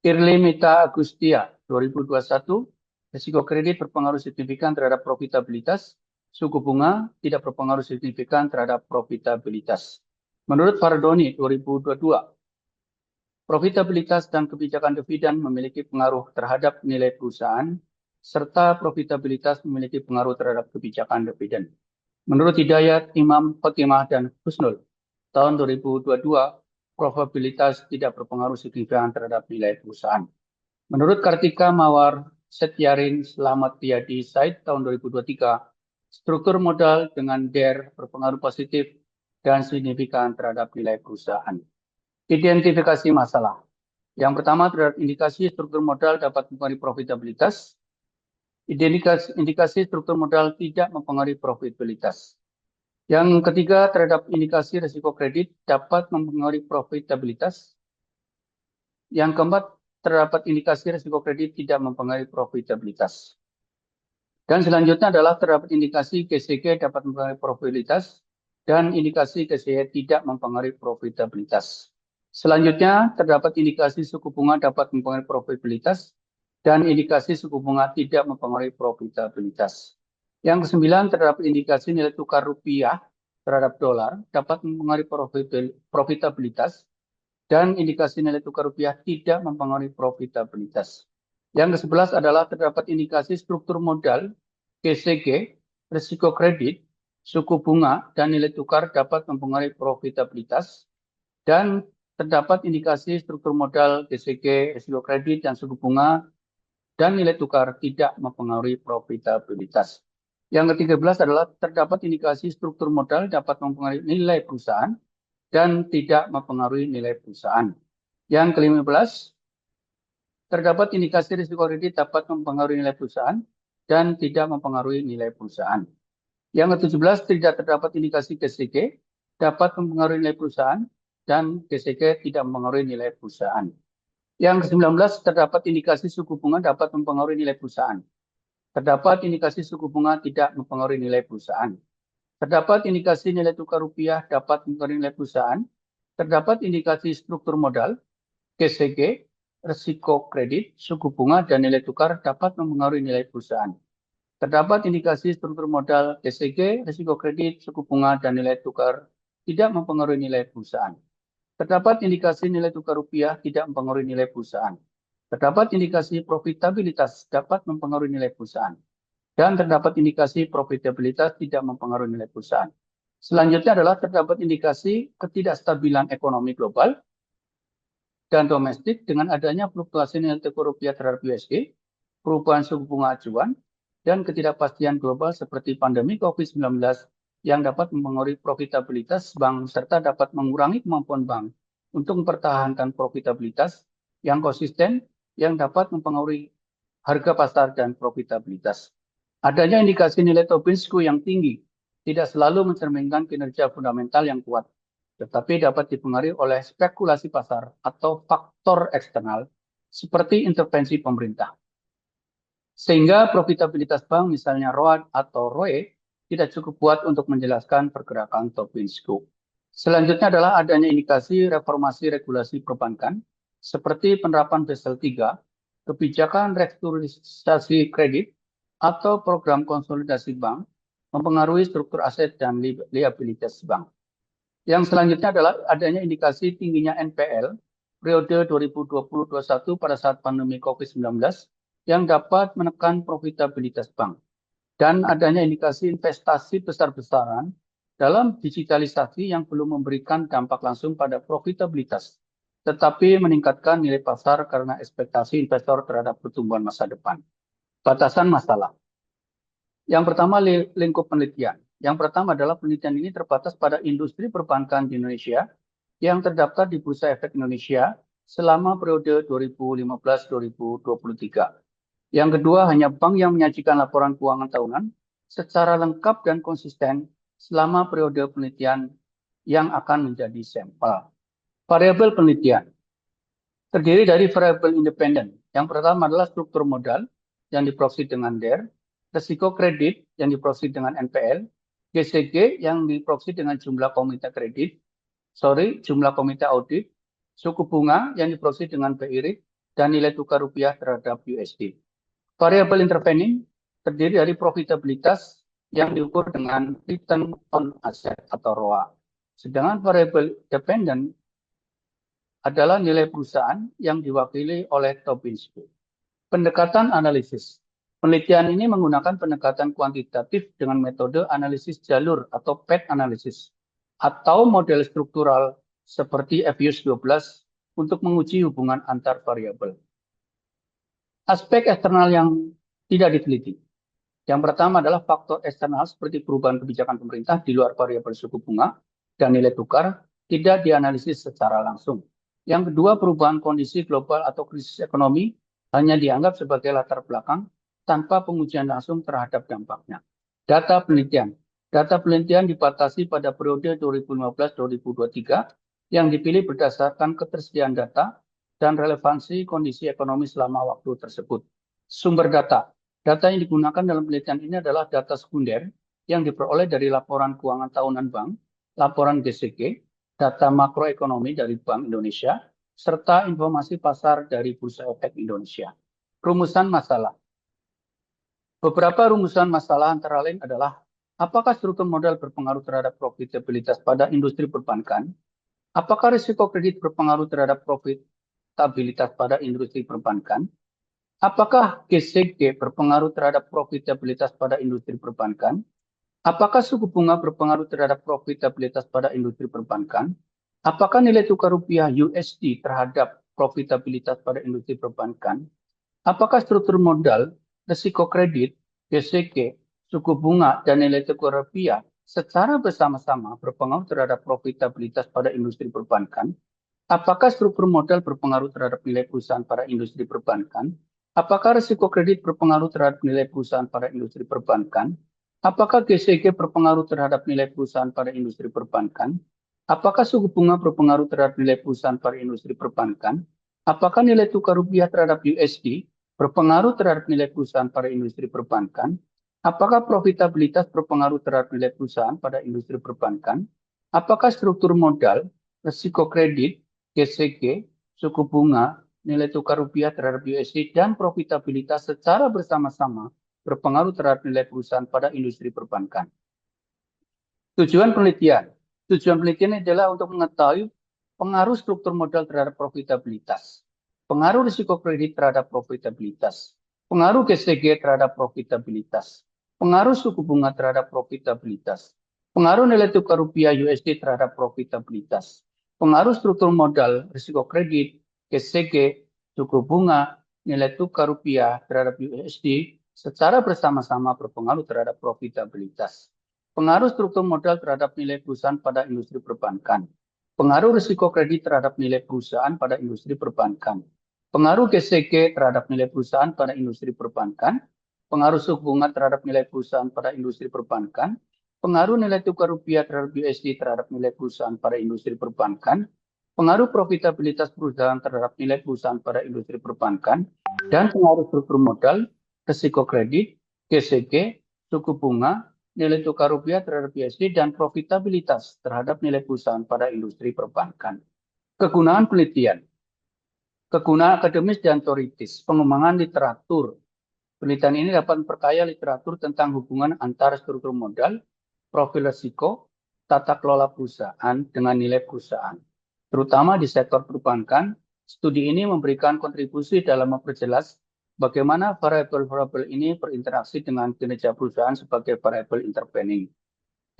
Irli Mita Agustia 2021, risiko kredit berpengaruh signifikan terhadap profitabilitas, suku bunga tidak berpengaruh signifikan terhadap profitabilitas. Menurut Fardoni 2022, profitabilitas dan kebijakan dividen memiliki pengaruh terhadap nilai perusahaan, serta profitabilitas memiliki pengaruh terhadap kebijakan dividen. Menurut Hidayat, Imam, Khotimah, dan Husnul, tahun 2022, probabilitas tidak berpengaruh signifikan terhadap nilai perusahaan. Menurut Kartika Mawar, Setyarin, Slamet Riyadi, Said, tahun 2023, struktur modal dengan DER berpengaruh positif dan signifikan terhadap nilai perusahaan. Identifikasi masalah. Yang pertama, terhadap indikasi struktur modal dapat mempengaruhi profitabilitas. Indikasi struktur modal tidak mempengaruhi profitabilitas. Yang ketiga, terhadap indikasi risiko kredit dapat mempengaruhi profitabilitas. Yang keempat, terdapat indikasi risiko kredit tidak mempengaruhi profitabilitas. Dan selanjutnya adalah terdapat indikasi GCG dapat mempengaruhi profitabilitas dan indikasi GCG tidak mempengaruhi profitabilitas. Selanjutnya, terdapat indikasi suku bunga dapat mempengaruhi profitabilitas dan indikasi suku bunga tidak mempengaruhi profitabilitas. Yang kesembilan, terdapat indikasi nilai tukar rupiah terhadap dolar dapat mempengaruhi profitabilitas dan indikasi nilai tukar rupiah tidak mempengaruhi profitabilitas. Yang ke-11 adalah terdapat indikasi struktur modal, GCG, risiko kredit, suku bunga, dan nilai tukar dapat mempengaruhi profitabilitas, dan terdapat indikasi struktur modal, GCG, risiko kredit, dan suku bunga, dan nilai tukar tidak mempengaruhi profitabilitas. Yang ke-13 adalah terdapat indikasi struktur modal dapat mempengaruhi nilai perusahaan dan tidak mempengaruhi nilai perusahaan. Yang ke-15, terdapat indikasi risiko kredit dapat mempengaruhi nilai perusahaan dan tidak mempengaruhi nilai perusahaan. Yang ke-17, tidak terdapat indikasi GCG dapat mempengaruhi nilai perusahaan dan GCG tidak mempengaruhi nilai perusahaan. Yang ke-19, terdapat indikasi suku bunga dapat mempengaruhi nilai perusahaan. Terdapat indikasi suku bunga tidak mempengaruhi nilai perusahaan. Terdapat indikasi nilai tukar rupiah dapat mempengaruhi nilai perusahaan. Terdapat indikasi struktur modal, GCG, risiko kredit, suku bunga, dan nilai tukar dapat mempengaruhi nilai perusahaan. Terdapat indikasi struktur modal, GCG, risiko kredit, suku bunga, dan nilai tukar tidak mempengaruhi nilai perusahaan. Terdapat indikasi nilai tukar rupiah tidak mempengaruhi nilai perusahaan. Terdapat indikasi profitabilitas dapat mempengaruhi nilai perusahaan. Dan terdapat indikasi profitabilitas tidak mempengaruhi nilai perusahaan. Selanjutnya adalah terdapat indikasi ketidakstabilan ekonomi global dan domestik dengan adanya fluktuasi nilai tukar rupiah terhadap USD, perubahan suku bunga acuan, dan ketidakpastian global seperti pandemi COVID-19 yang dapat mempengaruhi profitabilitas bank serta dapat mengurangi kemampuan bank untuk mempertahankan profitabilitas yang konsisten yang dapat mempengaruhi harga pasar dan profitabilitas. Adanya indikasi nilai Tobin-Squee yang tinggi tidak selalu mencerminkan kinerja fundamental yang kuat, tetapi dapat dipengaruhi oleh spekulasi pasar atau faktor eksternal seperti intervensi pemerintah. Sehingga profitabilitas bank, misalnya ROA atau ROE, tidak cukup kuat untuk menjelaskan pergerakan Tobin-Squee. Selanjutnya adalah adanya indikasi reformasi regulasi perbankan, seperti penerapan Basel III, kebijakan restrukturisasi kredit, atau program konsolidasi bank, mempengaruhi struktur aset dan liabilitas bank. Yang selanjutnya adalah adanya indikasi tingginya NPL periode 2020-2021 pada saat pandemi COVID-19 yang dapat menekan profitabilitas bank. Dan adanya indikasi investasi besar-besaran dalam digitalisasi yang belum memberikan dampak langsung pada profitabilitas, tetapi meningkatkan nilai pasar karena ekspektasi investor terhadap pertumbuhan masa depan. Batasan masalah. Yang pertama, lingkup penelitian. Yang pertama adalah penelitian ini terbatas pada industri perbankan di Indonesia yang terdaftar di Bursa Efek Indonesia selama periode 2015-2023. Yang kedua, hanya bank yang menyajikan laporan keuangan tahunan secara lengkap dan konsisten selama periode penelitian yang akan menjadi sampel. Variabel penelitian terdiri dari variabel independen. Yang pertama adalah struktur modal yang diproyeksi dengan DER. risiko kredit yang diproyeksi dengan NPL, GCG yang diproyeksi dengan jumlah komite kredit, jumlah komite audit, suku bunga yang diproyeksi dengan BI rate, dan nilai tukar rupiah terhadap USD. Variabel intervening terdiri dari profitabilitas yang diukur dengan return on asset atau ROA. Sedangkan variabel dependent adalah nilai perusahaan yang diwakili oleh Tobin-Square. Pendekatan analisis. Penelitian ini menggunakan pendekatan kuantitatif dengan metode analisis jalur atau path analysis atau model struktural seperti FUS 12 untuk menguji hubungan antar variabel. Aspek eksternal yang tidak diteliti. Yang pertama adalah faktor eksternal seperti perubahan kebijakan pemerintah di luar variabel suku bunga dan nilai tukar tidak dianalisis secara langsung. Yang kedua, perubahan kondisi global atau krisis ekonomi hanya dianggap sebagai latar belakang tanpa pengujian langsung terhadap dampaknya. Data penelitian. Data penelitian dibatasi pada periode 2015-2023 yang dipilih berdasarkan ketersediaan data dan relevansi kondisi ekonomi selama waktu tersebut. Sumber data. Data yang digunakan dalam penelitian ini adalah data sekunder yang diperoleh dari laporan keuangan tahunan bank, laporan GCG, data makroekonomi dari Bank Indonesia, serta informasi pasar dari Bursa Efek Indonesia. Rumusan masalah. Beberapa rumusan masalah antara lain adalah apakah struktur modal berpengaruh terhadap profitabilitas pada industri perbankan? Apakah risiko kredit berpengaruh terhadap profitabilitas pada industri perbankan? Apakah GCG berpengaruh terhadap profitabilitas pada industri perbankan? Apakah suku bunga berpengaruh terhadap profitabilitas pada industri perbankan? Apakah nilai tukar rupiah USD terhadap profitabilitas pada industri perbankan? Apakah struktur modal, risiko kredit, GCG, suku bunga, dan nilai tukar rupiah secara bersama-sama berpengaruh terhadap profitabilitas pada industri perbankan? Apakah struktur modal berpengaruh terhadap nilai perusahaan pada industri perbankan? Apakah risiko kredit berpengaruh terhadap nilai perusahaan pada industri perbankan? Apakah GCG berpengaruh terhadap nilai perusahaan pada industri perbankan? Apakah suku bunga berpengaruh terhadap nilai perusahaan pada industri perbankan? Apakah nilai tukar rupiah terhadap USD berpengaruh terhadap nilai perusahaan pada industri perbankan? Apakah profitabilitas berpengaruh terhadap nilai perusahaan pada industri perbankan? Apakah struktur modal, risiko kredit, GCG, suku bunga, nilai tukar rupiah terhadap USD, dan profitabilitas secara bersama-sama berpengaruh terhadap nilai perusahaan pada industri perbankan. Tujuan penelitian. Tujuan penelitian adalah untuk mengetahui pengaruh struktur modal terhadap profitabilitas, pengaruh risiko kredit terhadap profitabilitas, pengaruh GCG terhadap profitabilitas, pengaruh suku bunga terhadap profitabilitas, pengaruh nilai tukar rupiah USD terhadap profitabilitas, pengaruh struktur modal, risiko kredit, GCG, suku bunga, nilai tukar rupiah terhadap USD secara bersama-sama berpengaruh terhadap profitabilitas. Pengaruh struktur modal terhadap nilai perusahaan pada industri perbankan. Pengaruh risiko kredit terhadap nilai perusahaan pada industri perbankan. Pengaruh GCG terhadap nilai perusahaan pada industri perbankan. Pengaruh suku bunga terhadap nilai perusahaan pada industri perbankan. Pengaruh nilai tukar rupiah terhadap USD terhadap nilai perusahaan pada industri perbankan. Pengaruh profitabilitas perusahaan terhadap nilai perusahaan pada industri perbankan. Dan pengaruh struktur modal, risiko kredit, GCG, suku bunga, nilai tukar rupiah terhadap USD, dan profitabilitas terhadap nilai perusahaan pada industri perbankan. Kegunaan penelitian. Kegunaan akademis dan teoritis. Pengembangan literatur. Penelitian ini dapat memperkaya literatur tentang hubungan antara struktur modal, profil risiko, tata kelola perusahaan dengan nilai perusahaan. Terutama di sektor perbankan, studi ini memberikan kontribusi dalam memperjelas bagaimana variabel-variabel ini berinteraksi dengan kinerja perusahaan sebagai variabel intervening.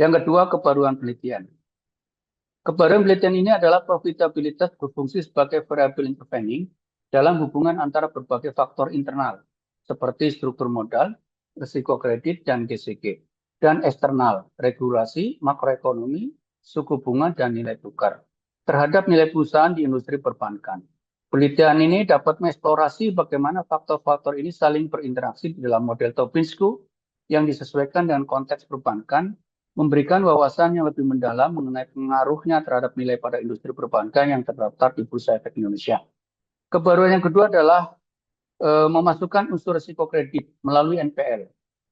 Yang kedua, kebaruan penelitian. Kebaruan penelitian ini adalah profitabilitas berfungsi sebagai variabel intervening dalam hubungan antara berbagai faktor internal, seperti struktur modal, risiko kredit, dan GCG, dan eksternal, regulasi, makroekonomi, suku bunga, dan nilai tukar, terhadap nilai perusahaan di industri perbankan. Penelitian ini dapat mengeksplorasi bagaimana faktor-faktor ini saling berinteraksi di dalam model Tobin-Square yang disesuaikan dengan konteks perbankan, memberikan wawasan yang lebih mendalam mengenai pengaruhnya terhadap nilai pada industri perbankan yang terdaftar di Bursa Efek Indonesia. Kebaruan yang kedua adalah memasukkan unsur risiko kredit melalui NPL.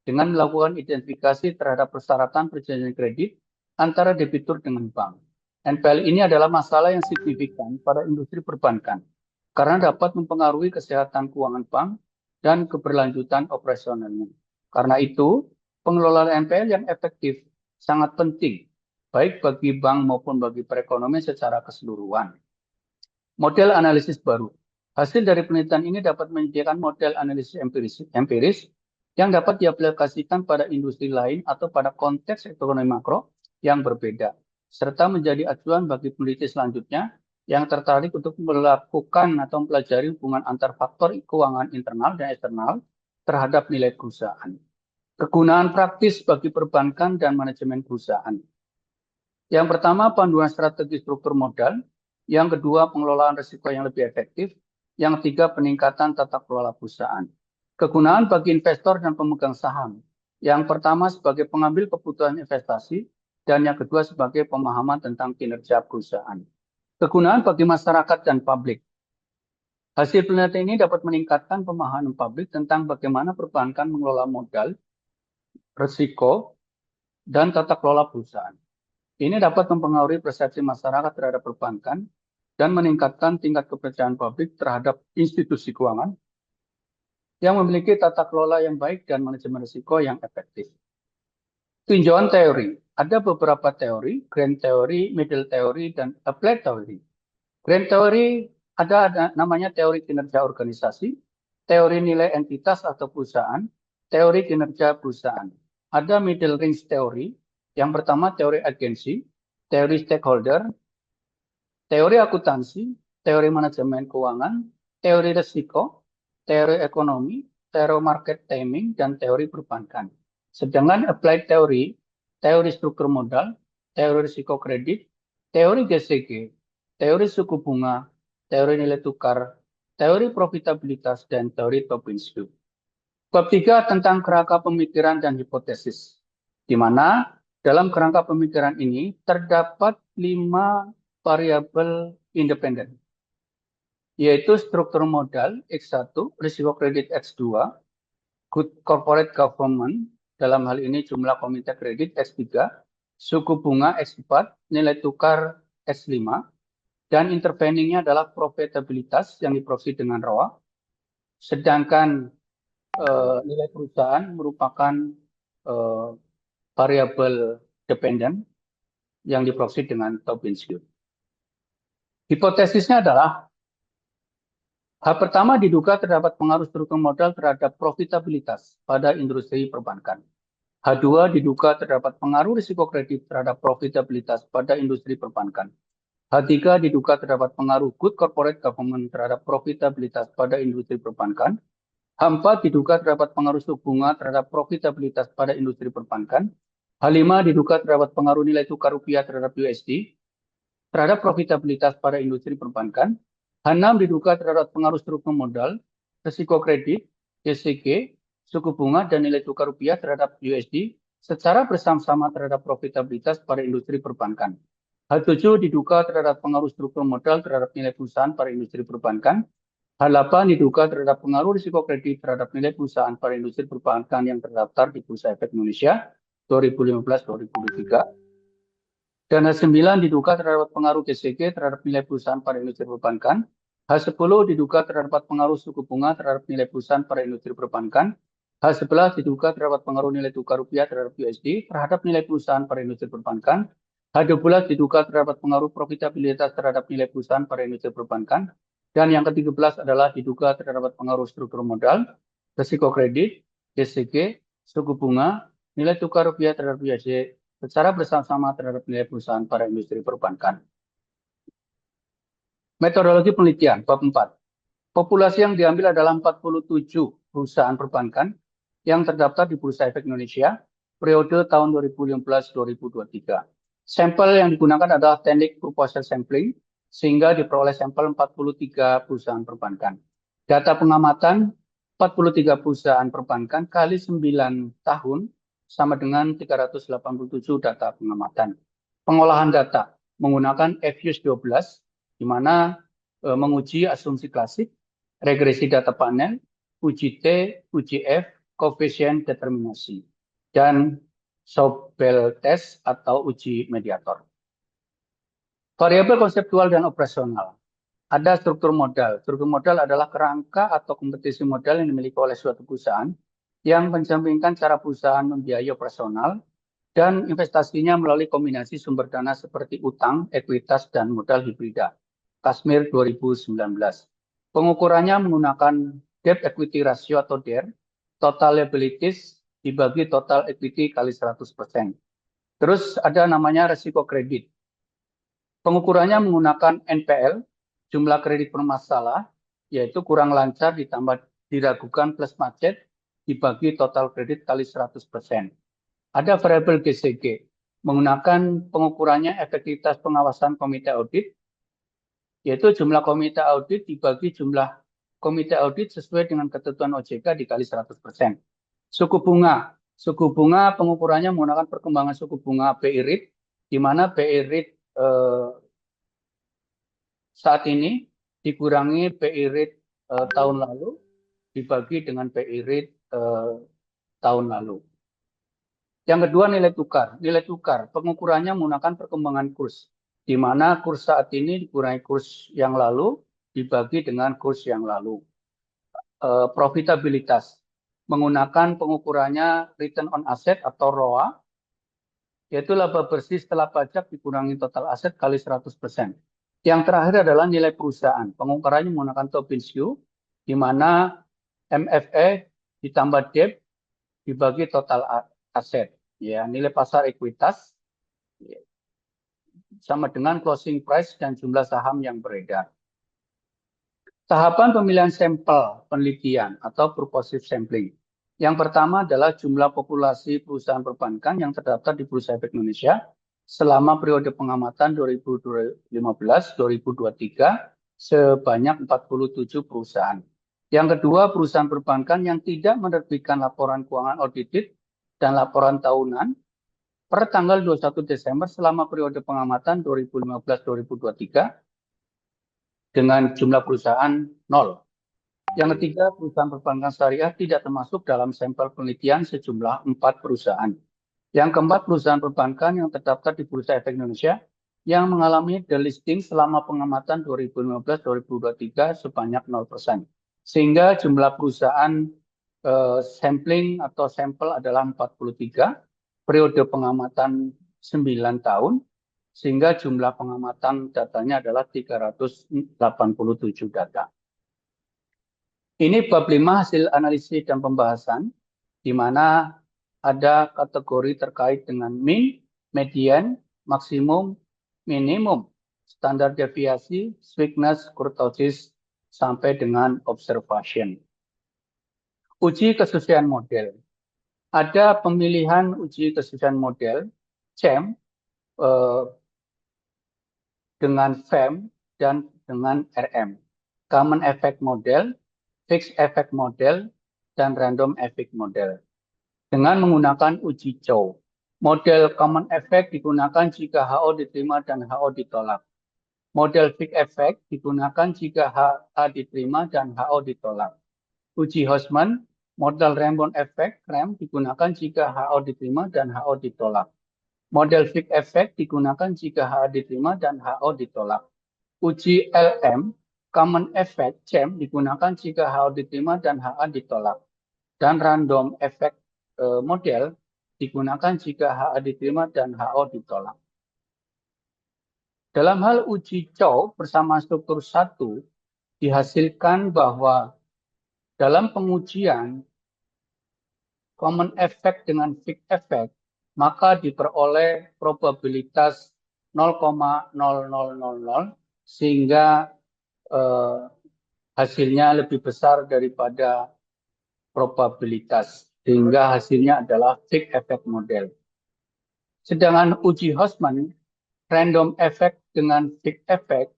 dengan melakukan identifikasi terhadap persyaratan perjanjian kredit antara debitur dengan bank. NPL ini adalah masalah yang signifikan pada industri perbankan karena dapat mempengaruhi kesehatan keuangan bank dan keberlanjutan operasionalnya. Karena itu, pengelolaan NPL yang efektif sangat penting, baik bagi bank maupun bagi perekonomian secara keseluruhan. Model analisis baru. Hasil dari penelitian ini dapat menyediakan model analisis empiris yang dapat diaplikasikan pada industri lain atau pada konteks ekonomi makro yang berbeda, serta menjadi acuan bagi peneliti selanjutnya yang tertarik untuk melakukan atau mempelajari hubungan antar faktor keuangan internal dan eksternal terhadap nilai perusahaan. Kegunaan praktis bagi perbankan dan manajemen perusahaan. Yang pertama, panduan strategi struktur modal. Yang kedua, pengelolaan risiko yang lebih efektif. Yang ketiga, peningkatan tata kelola perusahaan. Kegunaan bagi investor dan pemegang saham. Yang pertama, sebagai pengambil kebutuhan investasi. Dan yang kedua, sebagai pemahaman tentang kinerja perusahaan. Kegunaan bagi masyarakat dan publik. Hasil penelitian ini dapat meningkatkan pemahaman publik tentang bagaimana perbankan mengelola modal, risiko, dan tata kelola perusahaan. Ini dapat mempengaruhi persepsi masyarakat terhadap perbankan dan meningkatkan tingkat kepercayaan publik terhadap institusi keuangan yang memiliki tata kelola yang baik dan manajemen risiko yang efektif. Tinjauan teori. Ada beberapa teori, grand theory, middle theory, dan applied theory. Grand theory ada namanya teori kinerja organisasi, teori nilai entitas atau perusahaan, teori kinerja perusahaan. Ada middle range theory, yang pertama teori agensi, teori stakeholder, teori akuntansi, teori manajemen keuangan, teori risiko, teori ekonomi, teori market timing, dan teori perbankan. Sedangkan applied teori, teori struktur modal, teori risiko kredit, teori GCG, teori suku bunga, teori nilai tukar, teori profitabilitas, dan teori Tobin-Squibb. Bab 3 tentang kerangka pemikiran dan hipotesis, di mana dalam kerangka pemikiran ini terdapat 5 variabel independen, yaitu struktur modal X1, risiko kredit X2, good corporate government, dalam hal ini jumlah komite kredit X3, suku bunga X4, nilai tukar X5, dan interveningnya adalah profitabilitas yang diproduksi dengan ROA, sedangkan nilai perusahaan merupakan variabel dependen yang diproduksi dengan Tobin-Squibb. Hipotesisnya adalah hal pertama diduga terdapat pengaruh struktur modal terhadap profitabilitas pada industri perbankan. H2 diduga terdapat pengaruh risiko kredit terhadap profitabilitas pada industri perbankan. H3 diduga terdapat pengaruh good corporate government terhadap profitabilitas pada industri perbankan. H4 diduga terdapat pengaruh suku bunga terhadap profitabilitas pada industri perbankan. H5 diduga terdapat pengaruh nilai tukar rupiah terhadap USD terhadap profitabilitas pada industri perbankan. H6 diduga terdapat pengaruh struktur modal, risiko kredit, GCG, suku bunga, dan nilai tukar rupiah terhadap USD secara bersama-sama terhadap profitabilitas pada industri perbankan. H7 diduga terhadap pengaruh struktur modal terhadap nilai perusahaan pada industri perbankan. H8 diduga terhadap pengaruh risiko kredit terhadap nilai perusahaan pada industri perbankan yang terdaftar di Bursa Efek Indonesia 2015-2023. Dan H9 diduga terdapat pengaruh GCG terhadap nilai perusahaan pada industri perbankan. H10 diduga terdapat pengaruh suku bunga terhadap nilai perusahaan pada industri perbankan. H11 diduga terdapat pengaruh nilai tukar rupiah terhadap USD terhadap nilai perusahaan pada industri perbankan. H12 diduga terdapat pengaruh profitabilitas terhadap nilai perusahaan pada industri perbankan. Dan yang ke-13 adalah diduga terdapat pengaruh struktur modal, risiko kredit, GCG, suku bunga, nilai tukar rupiah terhadap USD secara bersama-sama terhadap nilai perusahaan pada industri perbankan. Metodologi penelitian, bab 4. Populasi yang diambil adalah 47 perusahaan perbankan yang terdaftar di Bursa Efek Indonesia periode tahun 2015-2023. Sampel yang digunakan adalah teknik proposal sampling, sehingga diperoleh sampel 43 perusahaan perbankan. Data pengamatan 43 perusahaan perbankan kali 9 tahun sama dengan 387 data pengamatan. Pengolahan data menggunakan FUSE 12, di mana menguji asumsi klasik, regresi data panel, uji T, uji F, koefisien determinasi, dan Sobel test atau uji mediator. Variabel konseptual dan operasional. Ada struktur modal. Struktur modal adalah kerangka atau kompetisi modal yang dimiliki oleh suatu perusahaan yang menjaminkan cara perusahaan membiayai operasional dan investasinya melalui kombinasi sumber dana seperti utang, ekuitas, dan modal hibrida. Kashmir 2019. Pengukurannya menggunakan debt equity ratio atau DER, total liabilities dibagi total equity kali 100%. Terus ada namanya resiko kredit. Pengukurannya menggunakan NPL, jumlah kredit bermasalah, yaitu kurang lancar ditambah diragukan plus macet, dibagi total kredit kali 100%. Ada variabel GCG, menggunakan pengukurannya efektivitas pengawasan komite audit, yaitu jumlah komite audit dibagi jumlah komite audit sesuai dengan ketentuan OJK dikali 100%. Suku bunga. Suku bunga pengukurannya menggunakan perkembangan suku bunga BI rate, di mana BI rate saat ini dikurangi BI rate tahun lalu dibagi dengan BI rate tahun lalu. Yang kedua nilai tukar. Nilai tukar pengukurannya menggunakan perkembangan kurs, di mana kurs saat ini dikurangi kurs yang lalu dibagi dengan kurs yang lalu. Profitabilitas menggunakan pengukurannya return on asset atau ROA, yaitu laba bersih setelah pajak dikurangi total aset kali 100%. Yang terakhir adalah nilai perusahaan. Pengukurannya menggunakan Tobin-Sue, di mana MFE ditambah debt dibagi total aset. Ya, nilai pasar ekuitas sama dengan closing price dan jumlah saham yang beredar. Tahapan pemilihan sampel penelitian atau purposive sampling. Yang pertama adalah jumlah populasi perusahaan perbankan yang terdaftar di Bursa Efek Indonesia selama periode pengamatan 2015-2023 sebanyak 47 perusahaan. Yang kedua, perusahaan perbankan yang tidak menerbitkan laporan keuangan audited dan laporan tahunan per tanggal 21 Desember selama periode pengamatan 2015-2023 dengan jumlah perusahaan 0. Yang ketiga, perusahaan perbankan syariah tidak termasuk dalam sampel penelitian sejumlah 4 perusahaan. Yang keempat, perusahaan perbankan yang terdaftar di Bursa Efek Indonesia yang mengalami delisting selama pengamatan 2015-2023 sebanyak 0%. Sehingga jumlah perusahaan sampling atau sampel adalah 43, periode pengamatan 9 tahun, sehingga jumlah pengamatan datanya adalah 387 data. Ini bab 5 hasil analisis dan pembahasan, di mana ada kategori terkait dengan mean, median, maksimum, minimum, standar deviasi, weakness, kurtosis, sampai dengan observation. Uji kesesuaian model. Ada pemilihan uji kesesuaian model, CEM, dengan FEM dan dengan RM. Common Effect Model, Fixed Effect Model, dan Random Effect Model. Dengan menggunakan uji Chow. Model Common Effect digunakan jika HO diterima dan HO ditolak. Model Fixed Effect digunakan jika HA diterima dan HO ditolak. Uji Hostman, model Rambon Effect, REM, digunakan jika HO diterima dan HO ditolak. Model Fixed Effect digunakan jika HA diterima dan HO ditolak. Uji LM, Common Effect, CEM, digunakan jika HO diterima dan HA ditolak. Dan Random Effect Model digunakan jika HA diterima dan HO ditolak. Dalam hal uji Chow bersama struktur 1, dihasilkan bahwa dalam pengujian Common Effect dengan Fixed Effect, maka diperoleh probabilitas 0,0000 sehingga hasilnya lebih besar daripada probabilitas, sehingga hasilnya adalah Fixed Effect Model. Sedangkan uji Hostman, Random Effect dengan Fixed Effect,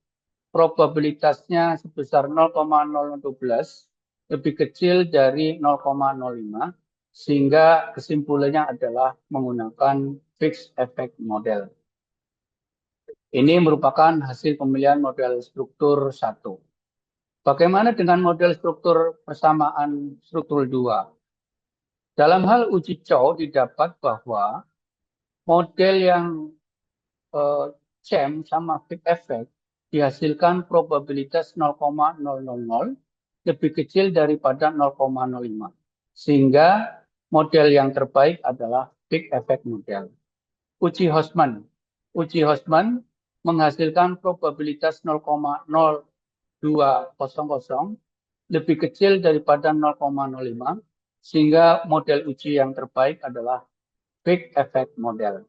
probabilitasnya sebesar 0,0012, lebih kecil dari 0,05, sehingga kesimpulannya adalah menggunakan Fixed Effect Model. Ini merupakan hasil pemilihan model struktur 1. Bagaimana dengan model struktur persamaan struktur 2? Dalam hal uji Chow didapat bahwa model yang CHAM sama Fick effect dihasilkan probabilitas 0,000 lebih kecil daripada 0,05. Sehingga model yang terbaik adalah Fick effect model. Uji Hostman. Uji Hostman menghasilkan probabilitas 0,0200 lebih kecil daripada 0,05 sehingga model uji yang terbaik adalah Fick effect model.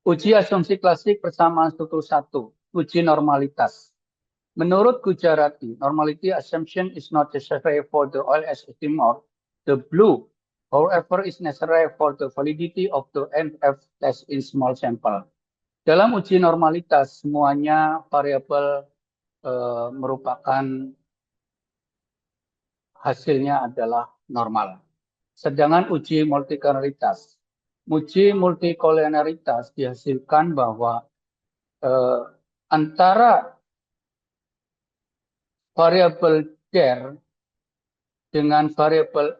Uji asumsi klasik persamaan struktur 1. Uji normalitas. Menurut Gujarati, normality assumption is not necessary for the OLS estimate. The blue, however, is necessary for the validity of the NF test in small sample. Dalam uji normalitas, semuanya variabel merupakan hasilnya adalah normal. Sedangkan uji multikolonialitas dihasilkan bahwa antara variabel DER dengan variabel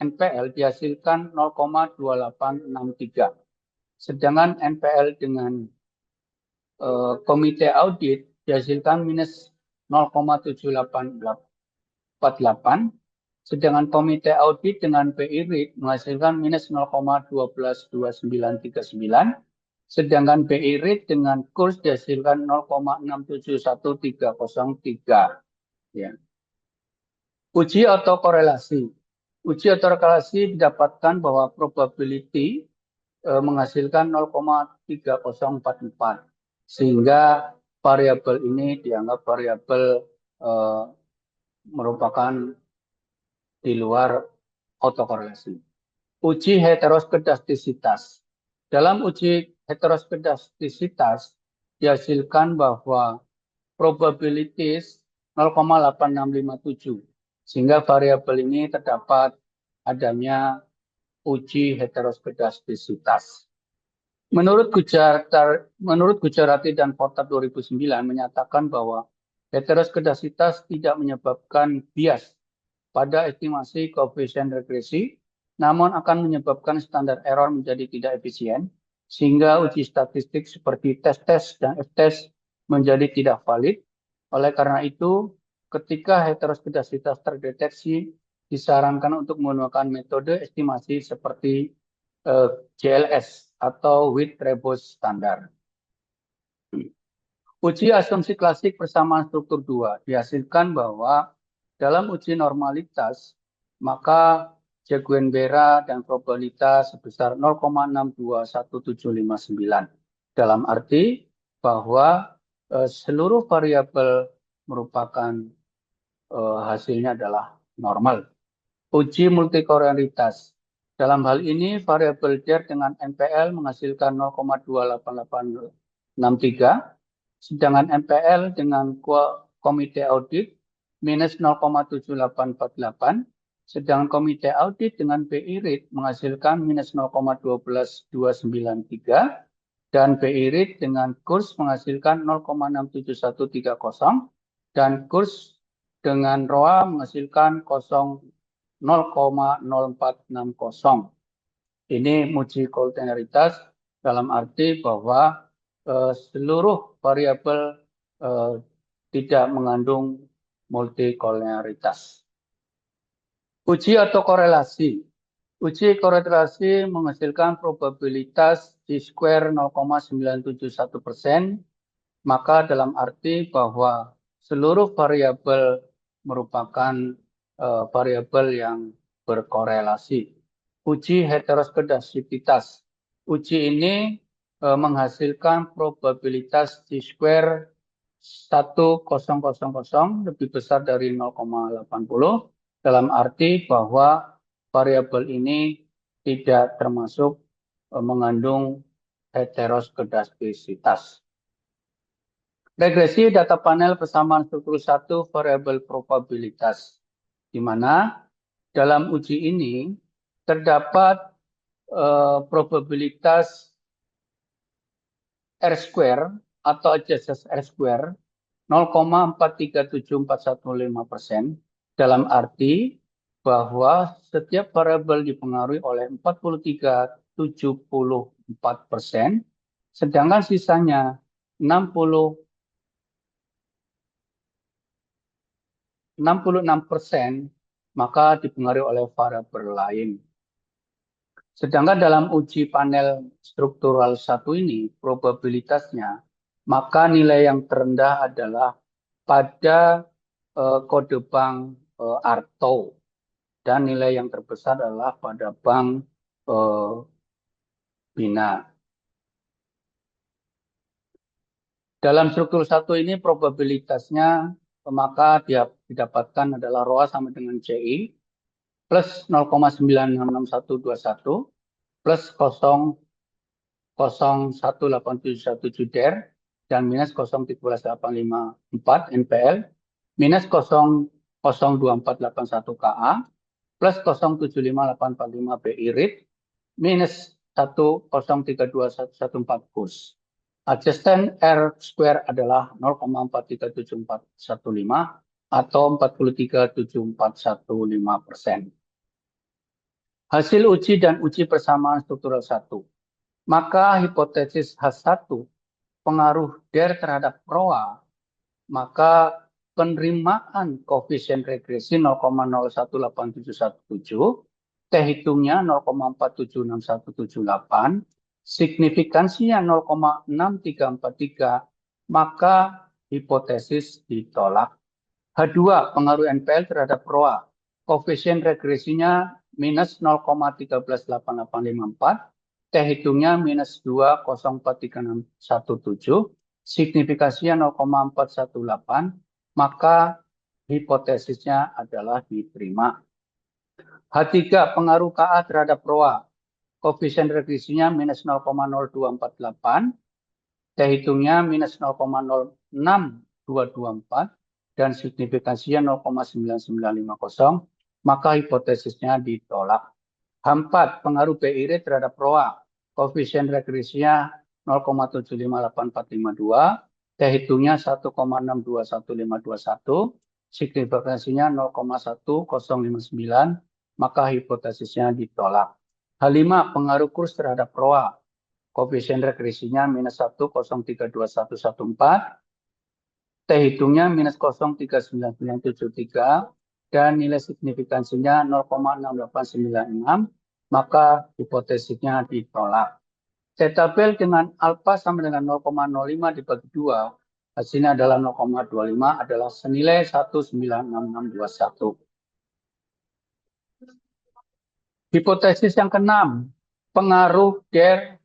NPL dihasilkan 0,2863. Sedangkan NPL dengan komite audit dihasilkan minus 0,7848. Sedangkan komite audit dengan BI rate menghasilkan minus 0,122939. Sedangkan BI rate dengan kurs dihasilkan 0,671303. Ya. Uji autokorelasi. Uji autokorelasi didapatkan bahwa probability menghasilkan 0,3044. Sehingga variabel ini dianggap variabel merupakan di luar autokorelasi. Uji heteroskedastisitas. Dalam uji heteroskedastisitas dihasilkan bahwa probabilities 0,8657 sehingga variabel ini terdapat adanya uji heteroskedastisitas. Menurut Gujarati dan Porter 2009 menyatakan bahwa heteroskedastisitas tidak menyebabkan bias pada estimasi koefisien regresi, namun akan menyebabkan standar error menjadi tidak efisien, sehingga uji statistik seperti tes-tes dan F-test menjadi tidak valid. Oleh karena itu, ketika heteroskedastisitas terdeteksi, disarankan untuk menggunakan metode estimasi seperti JLS atau Witt-Trebus standar. Uji asumsi klasik persamaan struktur 2 dihasilkan bahwa dalam uji normalitas, maka Jaguenbera dan probabilitas sebesar 0,621759. Dalam arti bahwa seluruh variabel merupakan hasilnya adalah normal. Uji multikolonialitas. Dalam hal ini, variabel DER dengan NPL menghasilkan 0,28863, sedangkan NPL dengan komite audit minus 0,7848, sedangkan komite audit dengan BI rate menghasilkan minus 0,12293, dan BI rate dengan kurs menghasilkan 0,67130, dan kurs dengan ROA menghasilkan 0,0460. Ini multikolonialitas dalam arti bahwa seluruh variabel tidak mengandung multikolonialitas. Uji autokorelasi. Uji korelasi menghasilkan probabilitas T-square 0,971%, maka dalam arti bahwa seluruh variabel merupakan variabel yang berkorelasi. Uji heteroskedastisitas. Uji ini menghasilkan probabilitas T-square 1000 lebih besar dari 0,80 dalam arti bahwa variabel ini tidak termasuk mengandung heteroskedastisitas. Regresi data panel persamaan struktur 1 variabel probabilitas, di mana dalam uji ini terdapat probabilitas R-square atau adjusted R-square 0,437415%, dalam arti bahwa setiap variabel dipengaruhi oleh 43,74%, sedangkan sisanya 66%, maka dipengaruhi oleh variabel lain. Sedangkan dalam uji panel struktural 1 ini, probabilitasnya, maka nilai yang terendah adalah pada kode bank Arto, dan nilai yang terbesar adalah pada bank Bina. Dalam struktur 1 ini probabilitasnya maka didapatkan adalah ROA sama dengan CI plus 0,966121 plus 0,018717 DER dan minus 0,13854 NPL minus 0,02481 KA plus 0,075845 BI RIT minus 1,03214 KUS. Adjusted R square adalah 0,437415 atau 43,7415%. Hasil uji dan uji persamaan struktural 1. Maka hipotesis H1 pengaruh DER terhadap ROA, maka penerimaan koefisien regresi 0,018717, T hitungnya 0,476178, signifikansinya 0,6343, maka hipotesis ditolak. H2 pengaruh NPL terhadap ROA, koefisien regresinya minus 0,138854, T hitungnya minus 2,043617, signifikasinya 0,418, maka hipotesisnya adalah diterima. H3 pengaruh KA terhadap ROA, koefisien regresinya minus 0,0248, T hitungnya minus 0,06224, dan signifikasinya 0,9950, maka hipotesisnya ditolak. H4 pengaruh BI rate terhadap ROA, koefisien regresinya 0,758452, T hitungnya 1,621521, signifikasinya 0,1059, maka hipotesisnya ditolak. H5 pengaruh kurs terhadap ROA, koefisien regresinya minus 1,032114, T hitungnya minus 0,39973, dan nilai signifikansinya 0,6896, maka hipotesisnya ditolak. C-tabel dengan alfa sama dengan 0,05 dibagi 2, hasilnya adalah 0,25, adalah senilai 196621. Hipotesis yang keenam, pengaruh DER,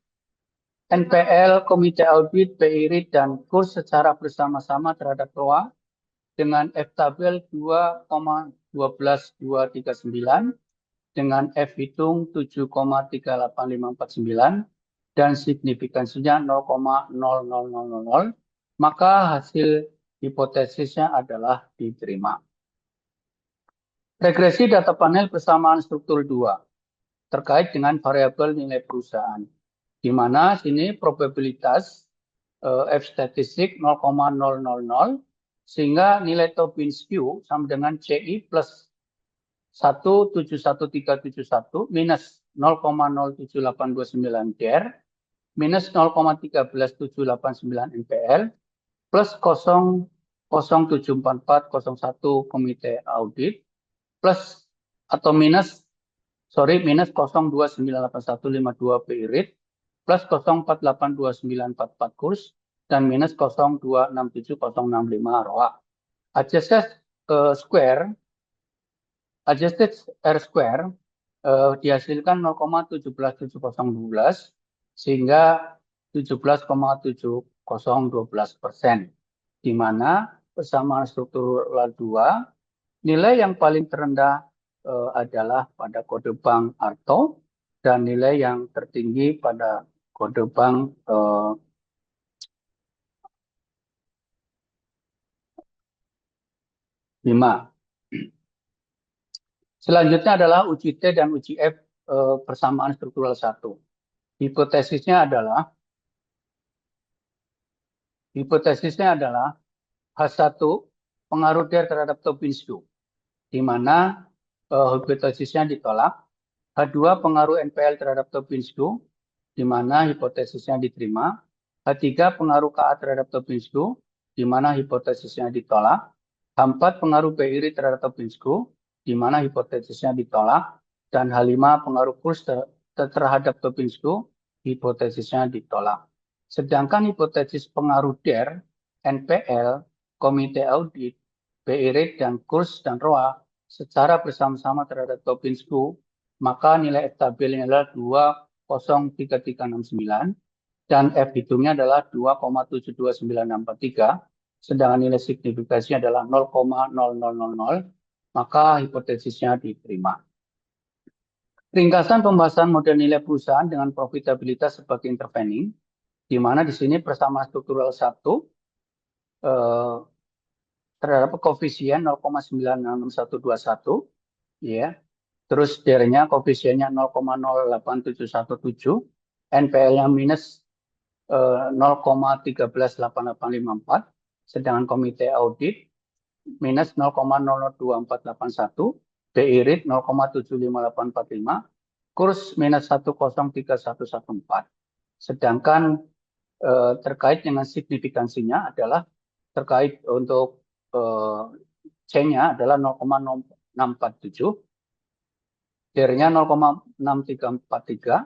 NPL, Komite Audit, BI RIT, dan kurs secara bersama-sama terhadap ROA dengan F-tabel 2,12239 dengan F hitung 7,38549 dan signifikansinya 0,0000, maka hasil hipotesisnya adalah diterima. Regresi data panel persamaan struktur 2 terkait dengan variabel nilai perusahaan, di mana sini probabilitas F statistik 0,000, sehingga nilai Tobin skew sama dengan CI plus 171371 minus 0,07829 DER minus 0,13789 NPL plus 0,074401 Komite Audit plus atau minus 0,298152 BI RIT plus 0,482944 kurs dan minus 0,267065 ROA. Adjusted R square dihasilkan 0,177012 sehingga 17,7012%, di mana persamaan struktural 2 nilai yang paling terendah adalah pada kode bank Arto dan nilai yang tertinggi pada kode bank Bima. Selanjutnya adalah uji T dan uji F persamaan struktural 1. Hipotesisnya adalah H1 pengaruh DER terhadap Tobin skew, di mana hipotesisnya ditolak. H2 pengaruh NPL terhadap Tobinsko, di mana hipotesisnya diterima. H3 pengaruh KA terhadap Tobinsko, di mana hipotesisnya ditolak. H4 pengaruh BI terhadap Tobinsko, di mana hipotesisnya ditolak. Dan H5 pengaruh kurs terhadap Tobinsko, hipotesisnya ditolak. Sedangkan hipotesis pengaruh DER, NPL, Komite Audit, BI rate, dan kurs dan ROA secara bersama-sama terhadap Tobinsko, maka nilai F tabelnya adalah 2,03369 dan F hitungnya adalah 2,729643, sedangkan nilai signifikasinya adalah 0,0000, maka hipotesisnya diterima. Ringkasan pembahasan model nilai perusahaan dengan profitabilitas sebagai intervening, di mana di sini persamaan struktural 1 terhadap koefisien 0,96121, ya. Terus DER-nya koefisiennya 0,08717, NPL-nya minus 0,138854, sedangkan komite audit minus 0,002481, BI rate 0,758445, kurs minus 103114. Sedangkan terkait dengan signifikansinya adalah terkait untuk C-nya adalah 0,647, DER-nya 0,6343,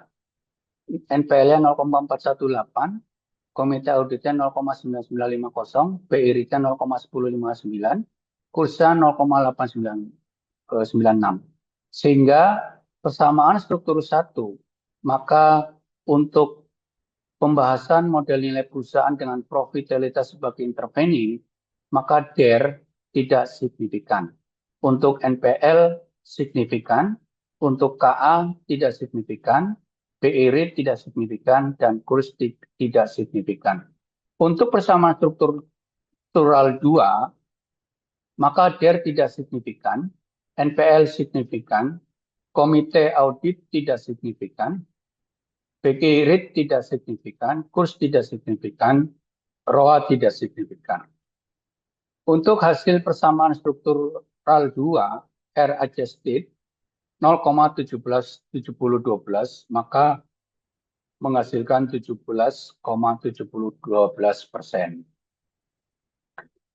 NPL-nya 0,418, komite auditnya 0,9950, BI rate-nya 0,1059, kursnya 0,8996. Sehingga persamaan struktur 1, maka untuk pembahasan model nilai perusahaan dengan profitabilitas sebagai intervening, maka DER tidak signifikan. Untuk NPL signifikan, untuk KA tidak signifikan, BI rate tidak signifikan, dan kurs tidak signifikan. Untuk persamaan struktural 2, maka DER tidak signifikan, NPL signifikan, komite audit tidak signifikan, BI rate tidak signifikan, kurs tidak signifikan, ROA tidak signifikan. Untuk hasil persamaan struktural 2, R adjusted 0,177012, maka menghasilkan 17,7012%.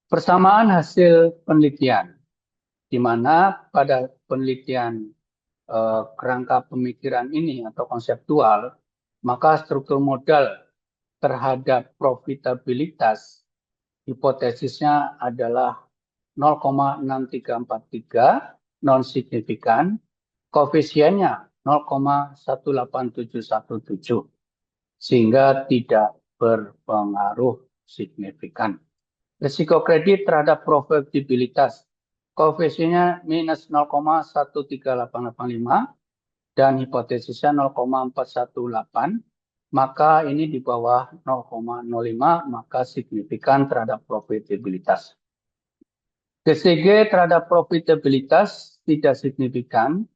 Persamaan hasil penelitian, di mana pada penelitian kerangka pemikiran ini atau konseptual, maka struktur modal terhadap profitabilitas hipotesisnya adalah 0,6343, non signifikan, koefisiennya 0,18717, sehingga tidak berpengaruh signifikan. Risiko kredit terhadap profitabilitas, koefisiennya minus 0,13885 dan hipotesisnya 0,418, maka ini di bawah 0,05, maka signifikan terhadap profitabilitas. GCG terhadap profitabilitas tidak signifikan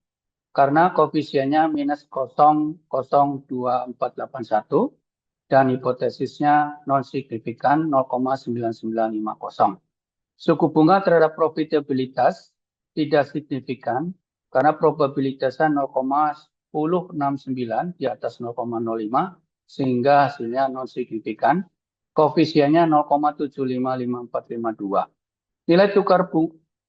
karena koefisiennya minus 0,02481 dan hipotesisnya non signifikan 0,9950. Suku bunga terhadap profitabilitas tidak signifikan karena probabilitasnya 0,1069 di atas 0,05 sehingga hasilnya non signifikan. Koefisiennya 0,755452. Nilai tukar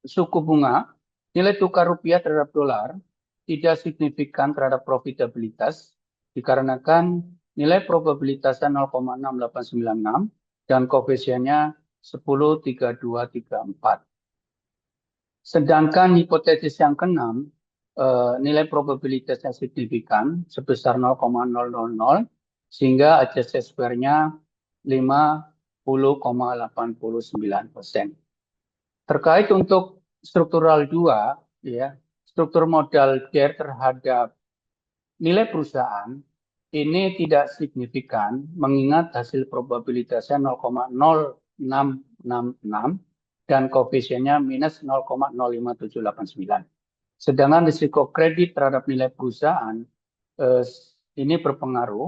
suku bunga, nilai tukar rupiah terhadap dolar tidak signifikan terhadap profitabilitas dikarenakan nilai probabilitasnya 0,6896 dan koefisiennya 103234. Sedangkan hipotesis yang keenam, nilai probabilitasnya signifikan sebesar 0,000 sehingga adjusted square-nya 50,89%. Terkait untuk struktural 2, ya, struktur modal DER terhadap nilai perusahaan ini tidak signifikan mengingat hasil probabilitasnya 0,0666 dan koefisiennya minus 0,05789. Sedangkan risiko kredit terhadap nilai perusahaan ini berpengaruh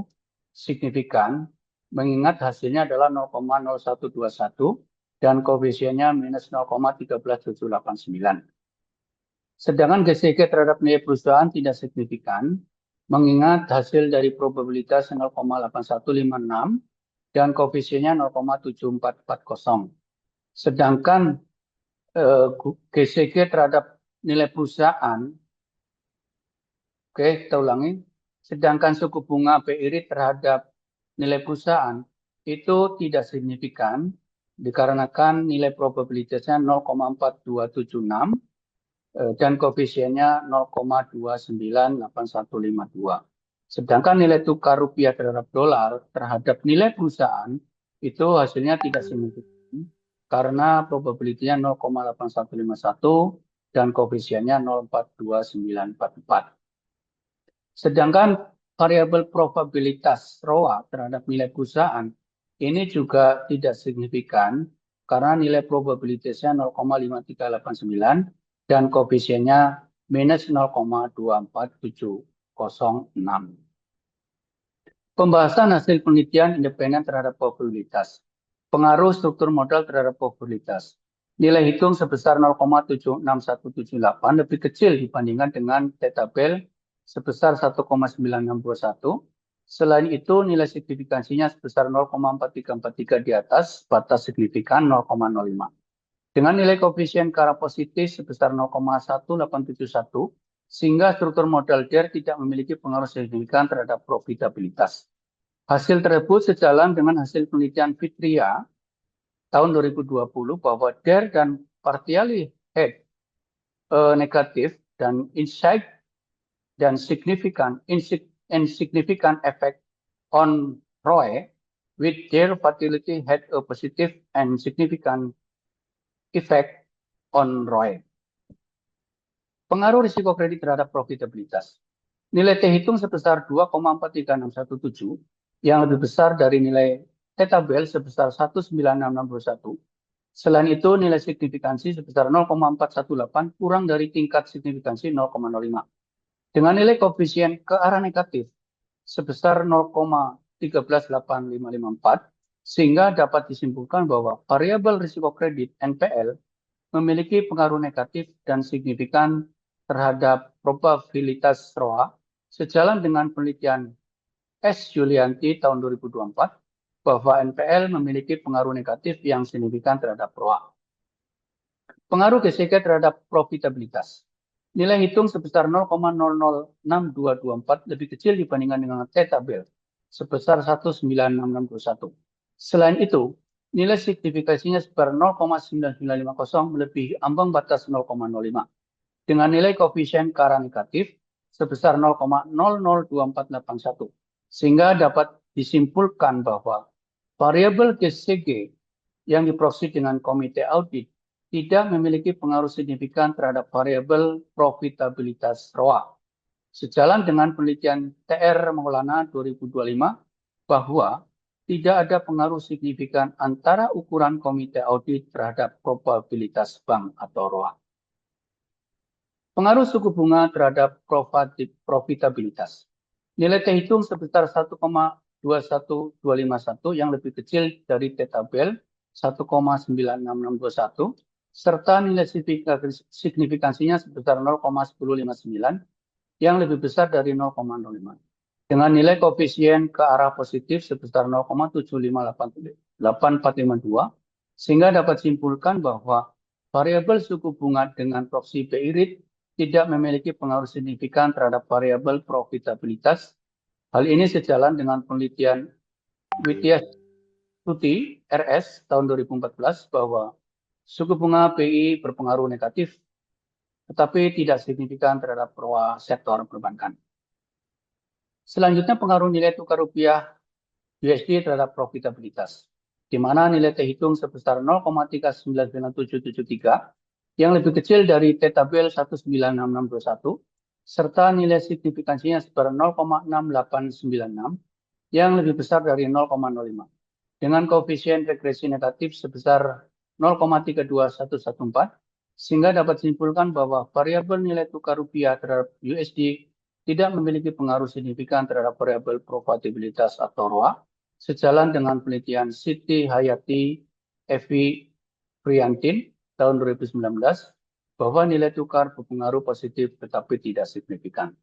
signifikan mengingat hasilnya adalah 0,0121 dan koefisiennya minus 0,13789. Sedangkan GCG terhadap nilai perusahaan tidak signifikan, mengingat hasil dari probabilitas 0,8156 dan koefisiennya 0,7440. Sedangkan GCG terhadap nilai perusahaan, oke, kita ulangi, sedangkan suku bunga BI rate terhadap nilai perusahaan itu tidak signifikan dikarenakan nilai probabilitasnya 0,4276 dan koefisiennya 0,298152. Sedangkan nilai tukar rupiah terhadap dolar terhadap nilai perusahaan itu hasilnya tidak signifikan karena probabilitasnya 0,8151 dan koefisiennya 0,42944. Sedangkan variabel probabilitas ROA terhadap nilai perusahaan ini juga tidak signifikan karena nilai probabilitasnya 0,5389 dan koefisiennya minus 0,24706. Pembahasan hasil penelitian independen terhadap probabilitas. Pengaruh struktur modal terhadap probabilitas. Nilai hitung sebesar 0,76178 lebih kecil dibandingkan dengan tabel sebesar 1,9621. Selain itu, nilai signifikansinya sebesar 0,4343 di atas batas signifikan 0,05. Dengan nilai koefisien ke arah positif sebesar 0,1871, sehingga struktur modal DER tidak memiliki pengaruh signifikan terhadap profitabilitas. Hasil tersebut sejalan dengan hasil penelitian Fitria tahun 2020 bahwa DER dan partially head negatif dan insight dan insignificant effect on ROE with their fertility had a positive and significant effect on ROE. Pengaruh risiko kredit terhadap profitabilitas. Nilai T hitung sebesar 2,43617 yang lebih besar dari nilai T tabel sebesar 1,9661. Selain itu, nilai signifikansi sebesar 0,418 kurang dari tingkat signifikansi 0,05. Dengan nilai koefisien ke arah negatif sebesar 0,138554, sehingga dapat disimpulkan bahwa variabel risiko kredit NPL memiliki pengaruh negatif dan signifikan terhadap probabilitas ROA sejalan dengan penelitian S. Yulianti tahun 2024 bahwa NPL memiliki pengaruh negatif yang signifikan terhadap ROA. Pengaruh GCG terhadap profitabilitas. Nilai hitung sebesar 0,006224 lebih kecil dibandingkan dengan T tabel sebesar 1,96621. Selain itu, nilai signifikasinya sebesar 0,9950 melebihi ambang batas 0,05. Dengan nilai koefisien ke arah negatif sebesar 0,002481. Sehingga dapat disimpulkan bahwa variabel GCG yang diproyeksi dengan komite audit tidak memiliki pengaruh signifikan terhadap variabel profitabilitas ROA. Sejalan dengan penelitian TR Maulana 2025 bahwa tidak ada pengaruh signifikan antara ukuran komite audit terhadap probabilitas bank atau ROA. Pengaruh suku bunga terhadap profitabilitas. Nilai T hitung sebesar 1,21251 yang lebih kecil dari T tabel 1,96621 serta nilai signifikansinya sebesar 0,1059 yang lebih besar dari 0,05. Dengan nilai koefisien ke arah positif sebesar 0,758452 sehingga dapat disimpulkan bahwa variabel suku bunga dengan proksi BI rate tidak memiliki pengaruh signifikan terhadap variabel profitabilitas. Hal ini sejalan dengan penelitian Widya Stuti RS tahun 2014 bahwa suku bunga BI berpengaruh negatif tetapi tidak signifikan terhadap ROA sektor perbankan. Selanjutnya pengaruh nilai tukar rupiah USD terhadap profitabilitas, di mana nilai T hitung sebesar 0,399773 yang lebih kecil dari T tabel 1,96621 serta nilai signifikansinya sebesar 0,6896 yang lebih besar dari 0,05. Dengan koefisien regresi negatif sebesar 0,32114 sehingga dapat disimpulkan bahwa variabel nilai tukar rupiah terhadap USD tidak memiliki pengaruh signifikan terhadap variabel profitabilitas atau ROA sejalan dengan penelitian Siti Hayati Evi Priantin tahun 2019 bahwa nilai tukar berpengaruh positif tetapi tidak signifikan.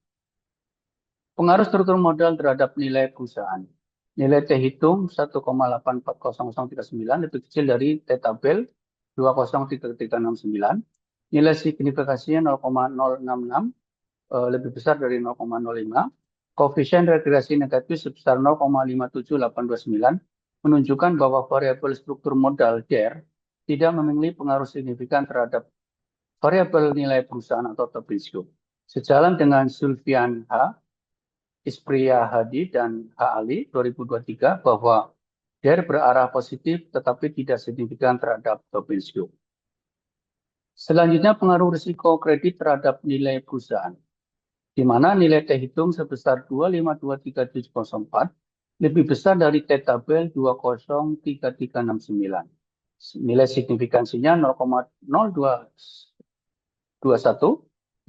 Pengaruh struktur modal terhadap nilai perusahaan. Nilai T hitung 1,840039 lebih kecil dari T tabel 203369. Nilai signifikasinya 0,066 lebih besar dari 0,05. Koefisien regresi negatif sebesar 0,57829 menunjukkan bahwa variabel struktur modal DER tidak memiliki pengaruh signifikan terhadap variabel nilai perusahaan atau Tobin-Scoop. Sejalan dengan Sulfian H. Ispriya Hadi dan H. Ali 2023 bahwa DER berarah positif tetapi tidak signifikan terhadap Tobin-Scoop. Selanjutnya pengaruh risiko kredit terhadap nilai perusahaan, di mana nilai T hitung sebesar 2523704 lebih besar dari T tabel 203369. Nilai signifikansinya 0,0221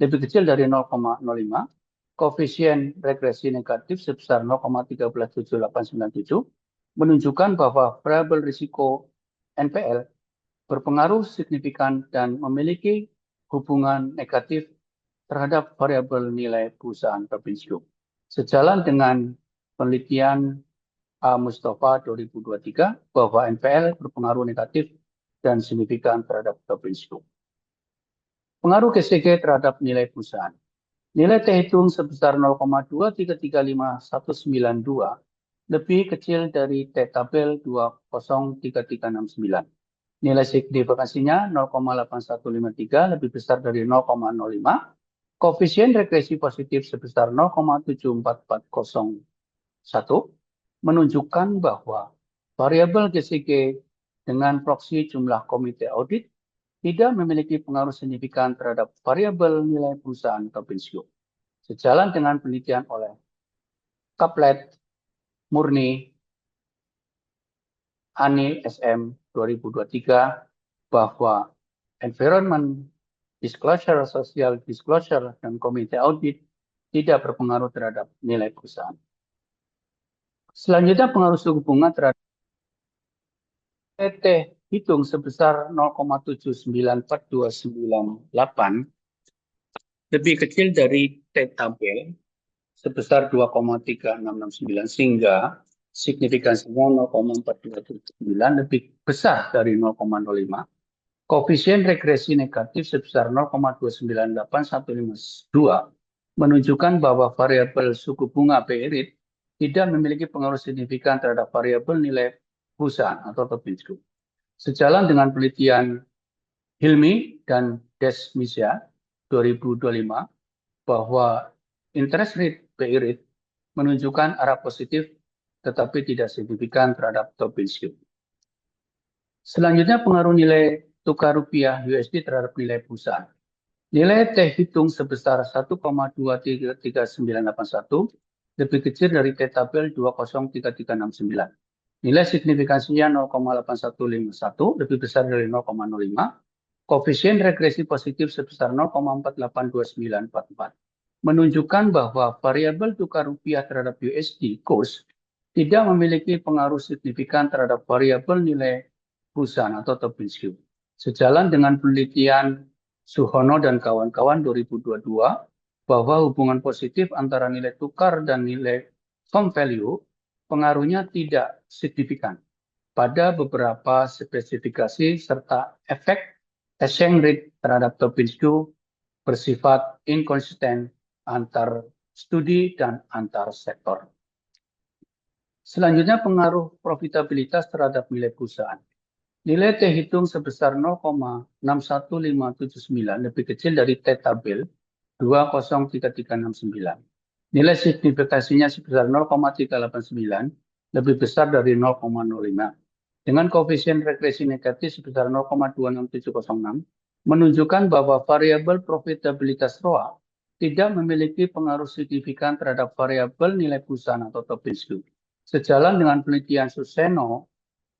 lebih kecil dari 0,05. Koefisien regresi negatif sebesar 0,137897 menunjukkan bahwa variabel risiko NPL berpengaruh signifikan dan memiliki hubungan negatif terhadap variabel nilai perusahaan Tobin-Scoop. Sejalan dengan penelitian A. Mustafa 2023 bahwa NPL berpengaruh negatif dan signifikan terhadap Tobin-Scoop. Pengaruh GCG terhadap nilai perusahaan. Nilai T hitung sebesar 0,2335192 lebih kecil dari T tabel 203369. Nilai signifikansinya 0,8153 lebih besar dari 0,05. Koefisien regresi positif sebesar 0,74401 menunjukkan bahwa variabel GCG dengan proksi jumlah komite audit tidak memiliki pengaruh signifikan terhadap variabel nilai perusahaan Tobin-Scoop. Sejalan dengan penelitian oleh Kaplet, Murni, Anil SM 2023 bahwa environment disclosure, social disclosure, dan komite audit tidak berpengaruh terhadap nilai perusahaan. Selanjutnya pengaruh suku bunga terhadap PT hitung sebesar 0,794298 lebih kecil dari T tabel sebesar 2,3669 sehingga signifikansinya 0,4279 lebih besar dari 0,05. Koefisien regresi negatif sebesar 0,298152 menunjukkan bahwa variabel suku bunga BI rate tidak memiliki pengaruh signifikan terhadap variabel nilai perusahaan atau Tobin-Scoop. Sejalan dengan penelitian Hilmi dan Desmisya 2025 bahwa interest rate BI rate menunjukkan arah positif tetapi tidak signifikan terhadap Tobin-Scoop. Selanjutnya pengaruh nilai tukar rupiah USD terhadap nilai perusahaan. Nilai T hitung sebesar 1,233981 lebih kecil dari T tabel 203369. Nilai signifikansinya 0,8151 lebih besar dari 0,05. Koefisien regresi positif sebesar 0,482944 menunjukkan bahwa variabel tukar rupiah terhadap USD kurs tidak memiliki pengaruh signifikan terhadap variabel nilai perusahaan atau Tobin-Scoop. Sejalan dengan penelitian Suhono dan kawan-kawan 2022 bahwa hubungan positif antara nilai tukar dan nilai firm value pengaruhnya tidak signifikan pada beberapa spesifikasi serta efek exchange rate terhadap Tobin-Scoop bersifat inkonsisten antar studi dan antar sektor. Selanjutnya pengaruh profitabilitas terhadap nilai perusahaan. Nilai T hitung sebesar 0,611579 lebih kecil dari T tabel 203369. Nilai signifikasinya sebesar 0,389 lebih besar dari 0,05. Dengan koefisien regresi negatif sebesar 0,26706 menunjukkan bahwa variabel profitabilitas ROA tidak memiliki pengaruh signifikan terhadap variabel nilai perusahaan atau Tobin-Scoop. Sejalan dengan penelitian Suseno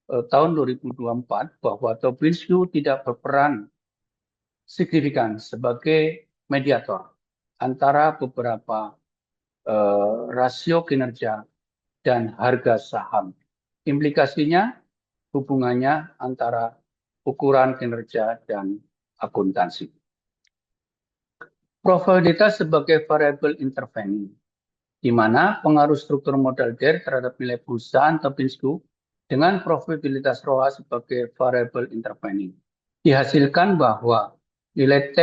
tahun 2024 bahwa Tobin-Scoop tidak berperan signifikan sebagai mediator antara beberapa rasio kinerja dan harga saham. Implikasinya hubungannya antara ukuran kinerja dan akuntansi. Probabilitas sebagai variabel intervening, di mana pengaruh struktur modal DER terhadap nilai perusahaan Topinsu dengan probabilitas ROA sebagai variabel intervening. Dihasilkan bahwa nilai T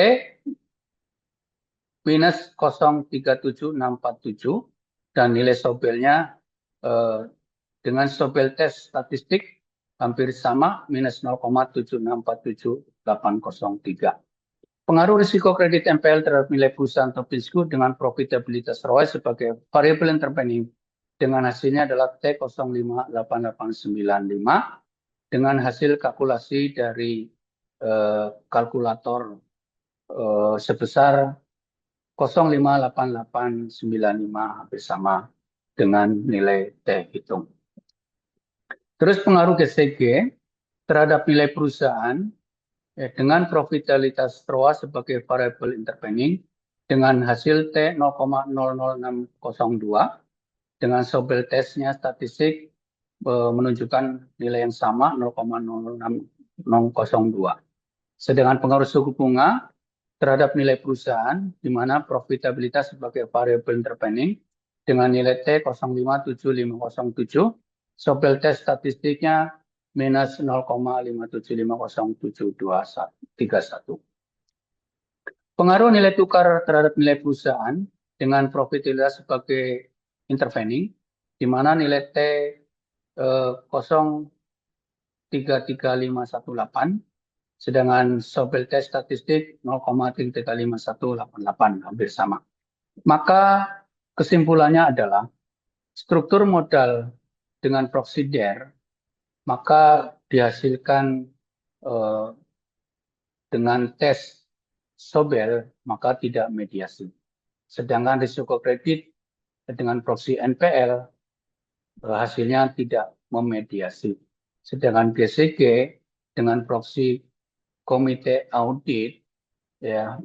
minus 0,37647 dan nilai Sobelnya dengan Sobel tes statistik hampir sama minus 0,7647803. Pengaruh risiko kredit NPL terhadap nilai perusahaan Topinsu dengan profitabilitas ROE sebagai variabel intervening dengan hasilnya adalah T058895 dengan hasil kalkulasi dari kalkulator sebesar 0,58895 hampir sama dengan nilai T hitung. Terus pengaruh GCG terhadap nilai perusahaan dengan profitabilitas ROA sebagai variabel intervening dengan hasil T 0,00602 dengan Sobel tesnya statistik menunjukkan nilai yang sama 0,06002. Sedangkan pengaruh suku bunga terhadap nilai perusahaan di mana profitabilitas sebagai variabel intervening dengan nilai T 0,57507, Sobel tes statistiknya minus 0,5750731. Pengaruh nilai tukar terhadap nilai perusahaan dengan profitabilitas sebagai intervening, di mana nilai T 0,33518, sedangkan Sobel tes statistik 0,35188 hampir sama. Maka kesimpulannya adalah struktur modal dengan proxy DER maka dihasilkan dengan tes Sobel maka tidak mediasi. Sedangkan risiko kredit dengan proxy NPL hasilnya tidak memediasi. Sedangkan GCG dengan proxy komite audit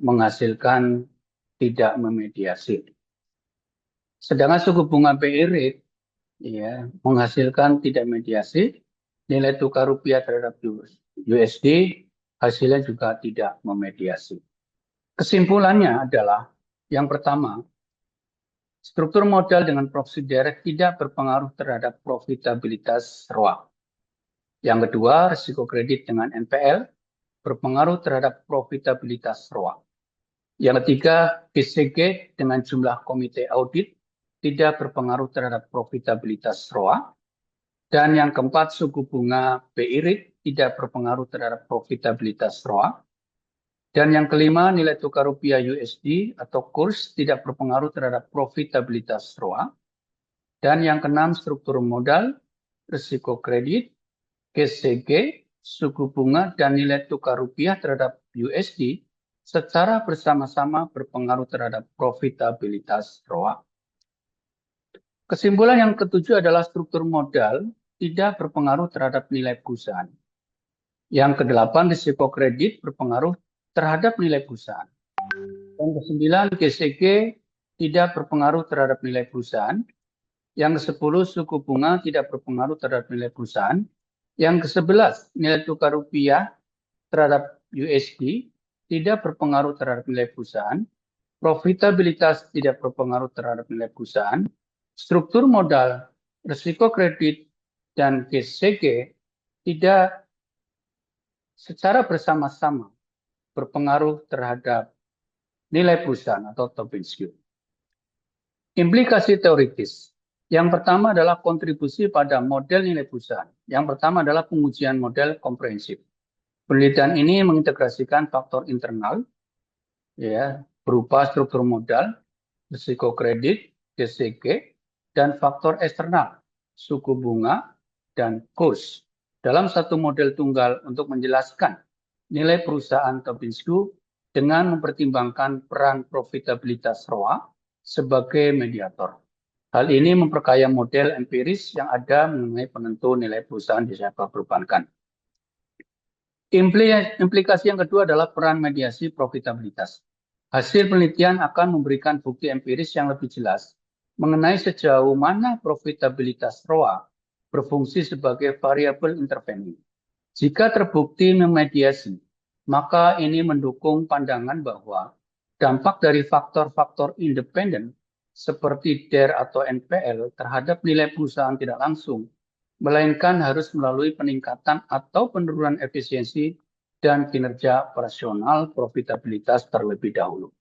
menghasilkan tidak memediasi. Sedangkan suku bunga BI rate menghasilkan tidak mediasi, nilai tukar rupiah terhadap USD hasilnya juga tidak memediasi. Kesimpulannya adalah yang pertama, struktur modal dengan proxy direct tidak berpengaruh terhadap profitabilitas ROA. Yang kedua, risiko kredit dengan NPL berpengaruh terhadap profitabilitas ROA. Yang ketiga, GCG dengan jumlah komite audit tidak berpengaruh terhadap profitabilitas ROA. Dan yang keempat, suku bunga BI rate tidak berpengaruh terhadap profitabilitas ROA. Dan yang kelima, nilai tukar rupiah USD atau kurs tidak berpengaruh terhadap profitabilitas ROA. Dan yang keenam, struktur modal, risiko kredit, GCG, suku bunga, dan nilai tukar rupiah terhadap USD secara bersama-sama berpengaruh terhadap profitabilitas ROA. Kesimpulan yang ketujuh adalah struktur modal tidak berpengaruh terhadap nilai perusahaan. Yang kedelapan, risiko kredit berpengaruh terhadap nilai perusahaan. Yang kesembilan, GCG tidak berpengaruh terhadap nilai perusahaan. Yang kesepuluh, suku bunga tidak berpengaruh terhadap nilai perusahaan. Yang kesebelas, nilai tukar rupiah terhadap USD tidak berpengaruh terhadap nilai perusahaan. Profitabilitas tidak berpengaruh terhadap nilai perusahaan. Struktur modal, risiko kredit, dan GCG tidak secara bersama-sama berpengaruh terhadap nilai perusahaan atau Topinsu. Implikasi teoritis. Yang pertama adalah kontribusi pada model nilai perusahaan. Yang pertama adalah pengujian model komprehensif. Penelitian ini mengintegrasikan faktor internal berupa struktur modal, risiko kredit, GCG, dan faktor eksternal, suku bunga, dan kurs dalam satu model tunggal untuk menjelaskan nilai perusahaan Topinsu dengan mempertimbangkan peran profitabilitas ROA sebagai mediator. Hal ini memperkaya model empiris yang ada mengenai penentu nilai perusahaan di sektor perbankan. Implikasi yang kedua adalah peran mediasi profitabilitas. Hasil penelitian akan memberikan bukti empiris yang lebih jelas mengenai sejauh mana profitabilitas ROA berfungsi sebagai variabel intervening. Jika terbukti memediasi, maka ini mendukung pandangan bahwa dampak dari faktor-faktor independen seperti DER atau NPL terhadap nilai perusahaan tidak langsung, melainkan harus melalui peningkatan atau penurunan efisiensi dan kinerja operasional profitabilitas terlebih dahulu.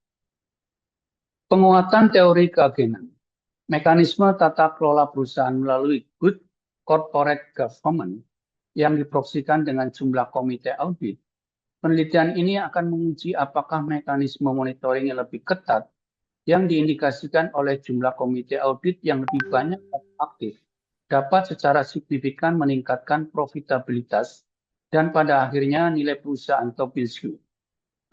Penguatan teori keagenan. Mekanisme tata kelola perusahaan melalui good corporate government yang diproyeksikan dengan jumlah komite audit. Penelitian ini akan menguji apakah mekanisme monitoring yang lebih ketat yang diindikasikan oleh jumlah komite audit yang lebih banyak dan aktif dapat secara signifikan meningkatkan profitabilitas dan pada akhirnya nilai perusahaan atau value.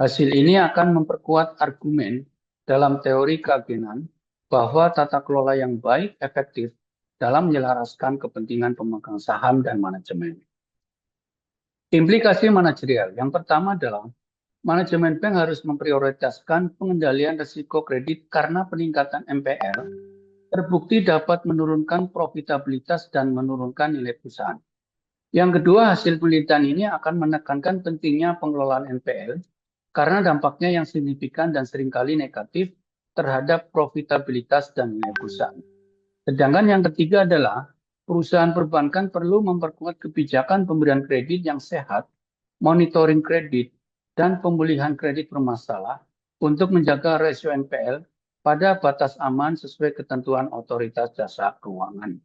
Hasil ini akan memperkuat argumen dalam teori keagenan bahwa tata kelola yang baik efektif dalam menyelaraskan kepentingan pemegang saham dan manajemen. Implikasi manajerial. Yang pertama adalah manajemen bank harus memprioritaskan pengendalian risiko kredit karena peningkatan MPL terbukti dapat menurunkan profitabilitas dan menurunkan nilai perusahaan. Yang kedua, hasil penelitian ini akan menekankan pentingnya pengelolaan NPL karena dampaknya yang signifikan dan seringkali negatif terhadap profitabilitas dan nilai perusahaan. Sedangkan yang ketiga adalah perusahaan perbankan perlu memperkuat kebijakan pemberian kredit yang sehat, monitoring kredit, dan pemulihan kredit bermasalah untuk menjaga rasio NPL pada batas aman sesuai ketentuan otoritas jasa keuangan.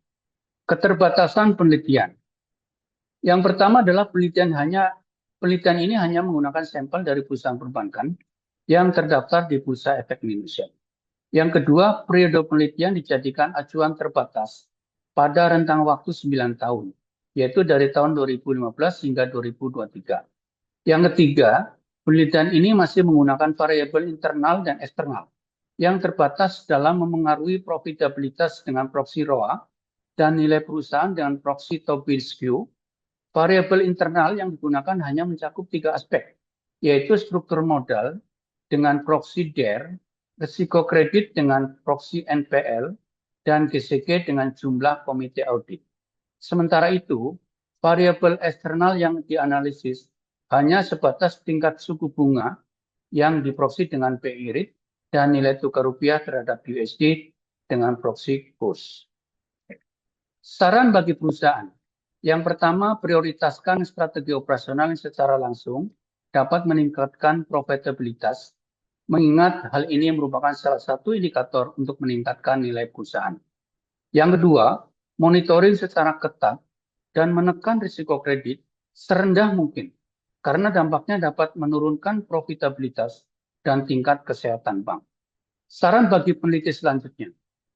Keterbatasan penelitian. Yang pertama adalah penelitian ini hanya menggunakan sampel dari perusahaan perbankan yang terdaftar di Bursa Efek Indonesia. Yang kedua, periode penelitian dijadikan acuan terbatas pada rentang waktu 9 tahun, yaitu dari tahun 2015 hingga 2023. Yang ketiga, penelitian ini masih menggunakan variabel internal dan eksternal yang terbatas dalam memengaruhi profitabilitas dengan proxy ROA dan nilai perusahaan dengan proxy Tobin-Skew. Variabel internal yang digunakan hanya mencakup 3 aspek, yaitu struktur modal dengan proxy DER, risiko kredit dengan proxy NPL, dan GCG dengan jumlah komite audit. Sementara itu, variabel eksternal yang dianalisis hanya sebatas tingkat suku bunga yang diproxy dengan BI rate dan nilai tukar rupiah terhadap USD dengan proxy kurs. Saran bagi perusahaan. Yang pertama, prioritaskan strategi operasional yang secara langsung dapat meningkatkan profitabilitas, mengingat hal ini merupakan salah satu indikator untuk meningkatkan nilai perusahaan. Yang kedua, monitoring secara ketat dan menekan risiko kredit serendah mungkin, karena dampaknya dapat menurunkan profitabilitas dan tingkat kesehatan bank. Saran bagi peneliti selanjutnya.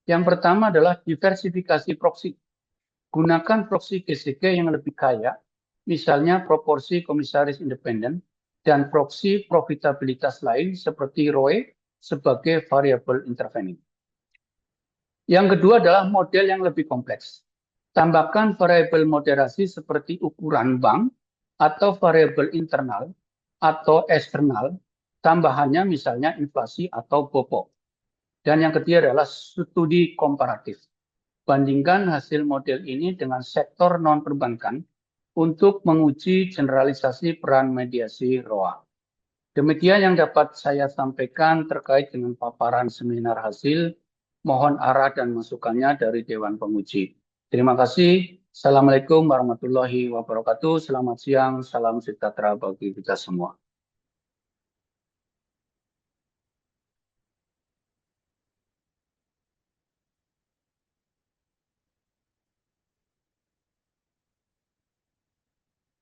Yang pertama adalah diversifikasi proxy. Gunakan proxy GCG yang lebih kaya, misalnya proporsi komisaris independen, dan proxy profitabilitas lain seperti ROE sebagai variabel intervening. Yang kedua adalah model yang lebih kompleks. Tambahkan variabel moderasi seperti ukuran bank atau variabel internal atau eksternal, tambahannya misalnya inflasi atau BOPO. Dan yang ketiga adalah studi komparatif. Bandingkan hasil model ini dengan sektor non-perbankan untuk menguji generalisasi peran mediasi ROA. Demikian yang dapat saya sampaikan terkait dengan paparan seminar hasil. Mohon arah dan masukannya dari Dewan Penguji. Terima kasih. Assalamualaikum warahmatullahi wabarakatuh. Selamat siang, salam sejahtera bagi kita semua.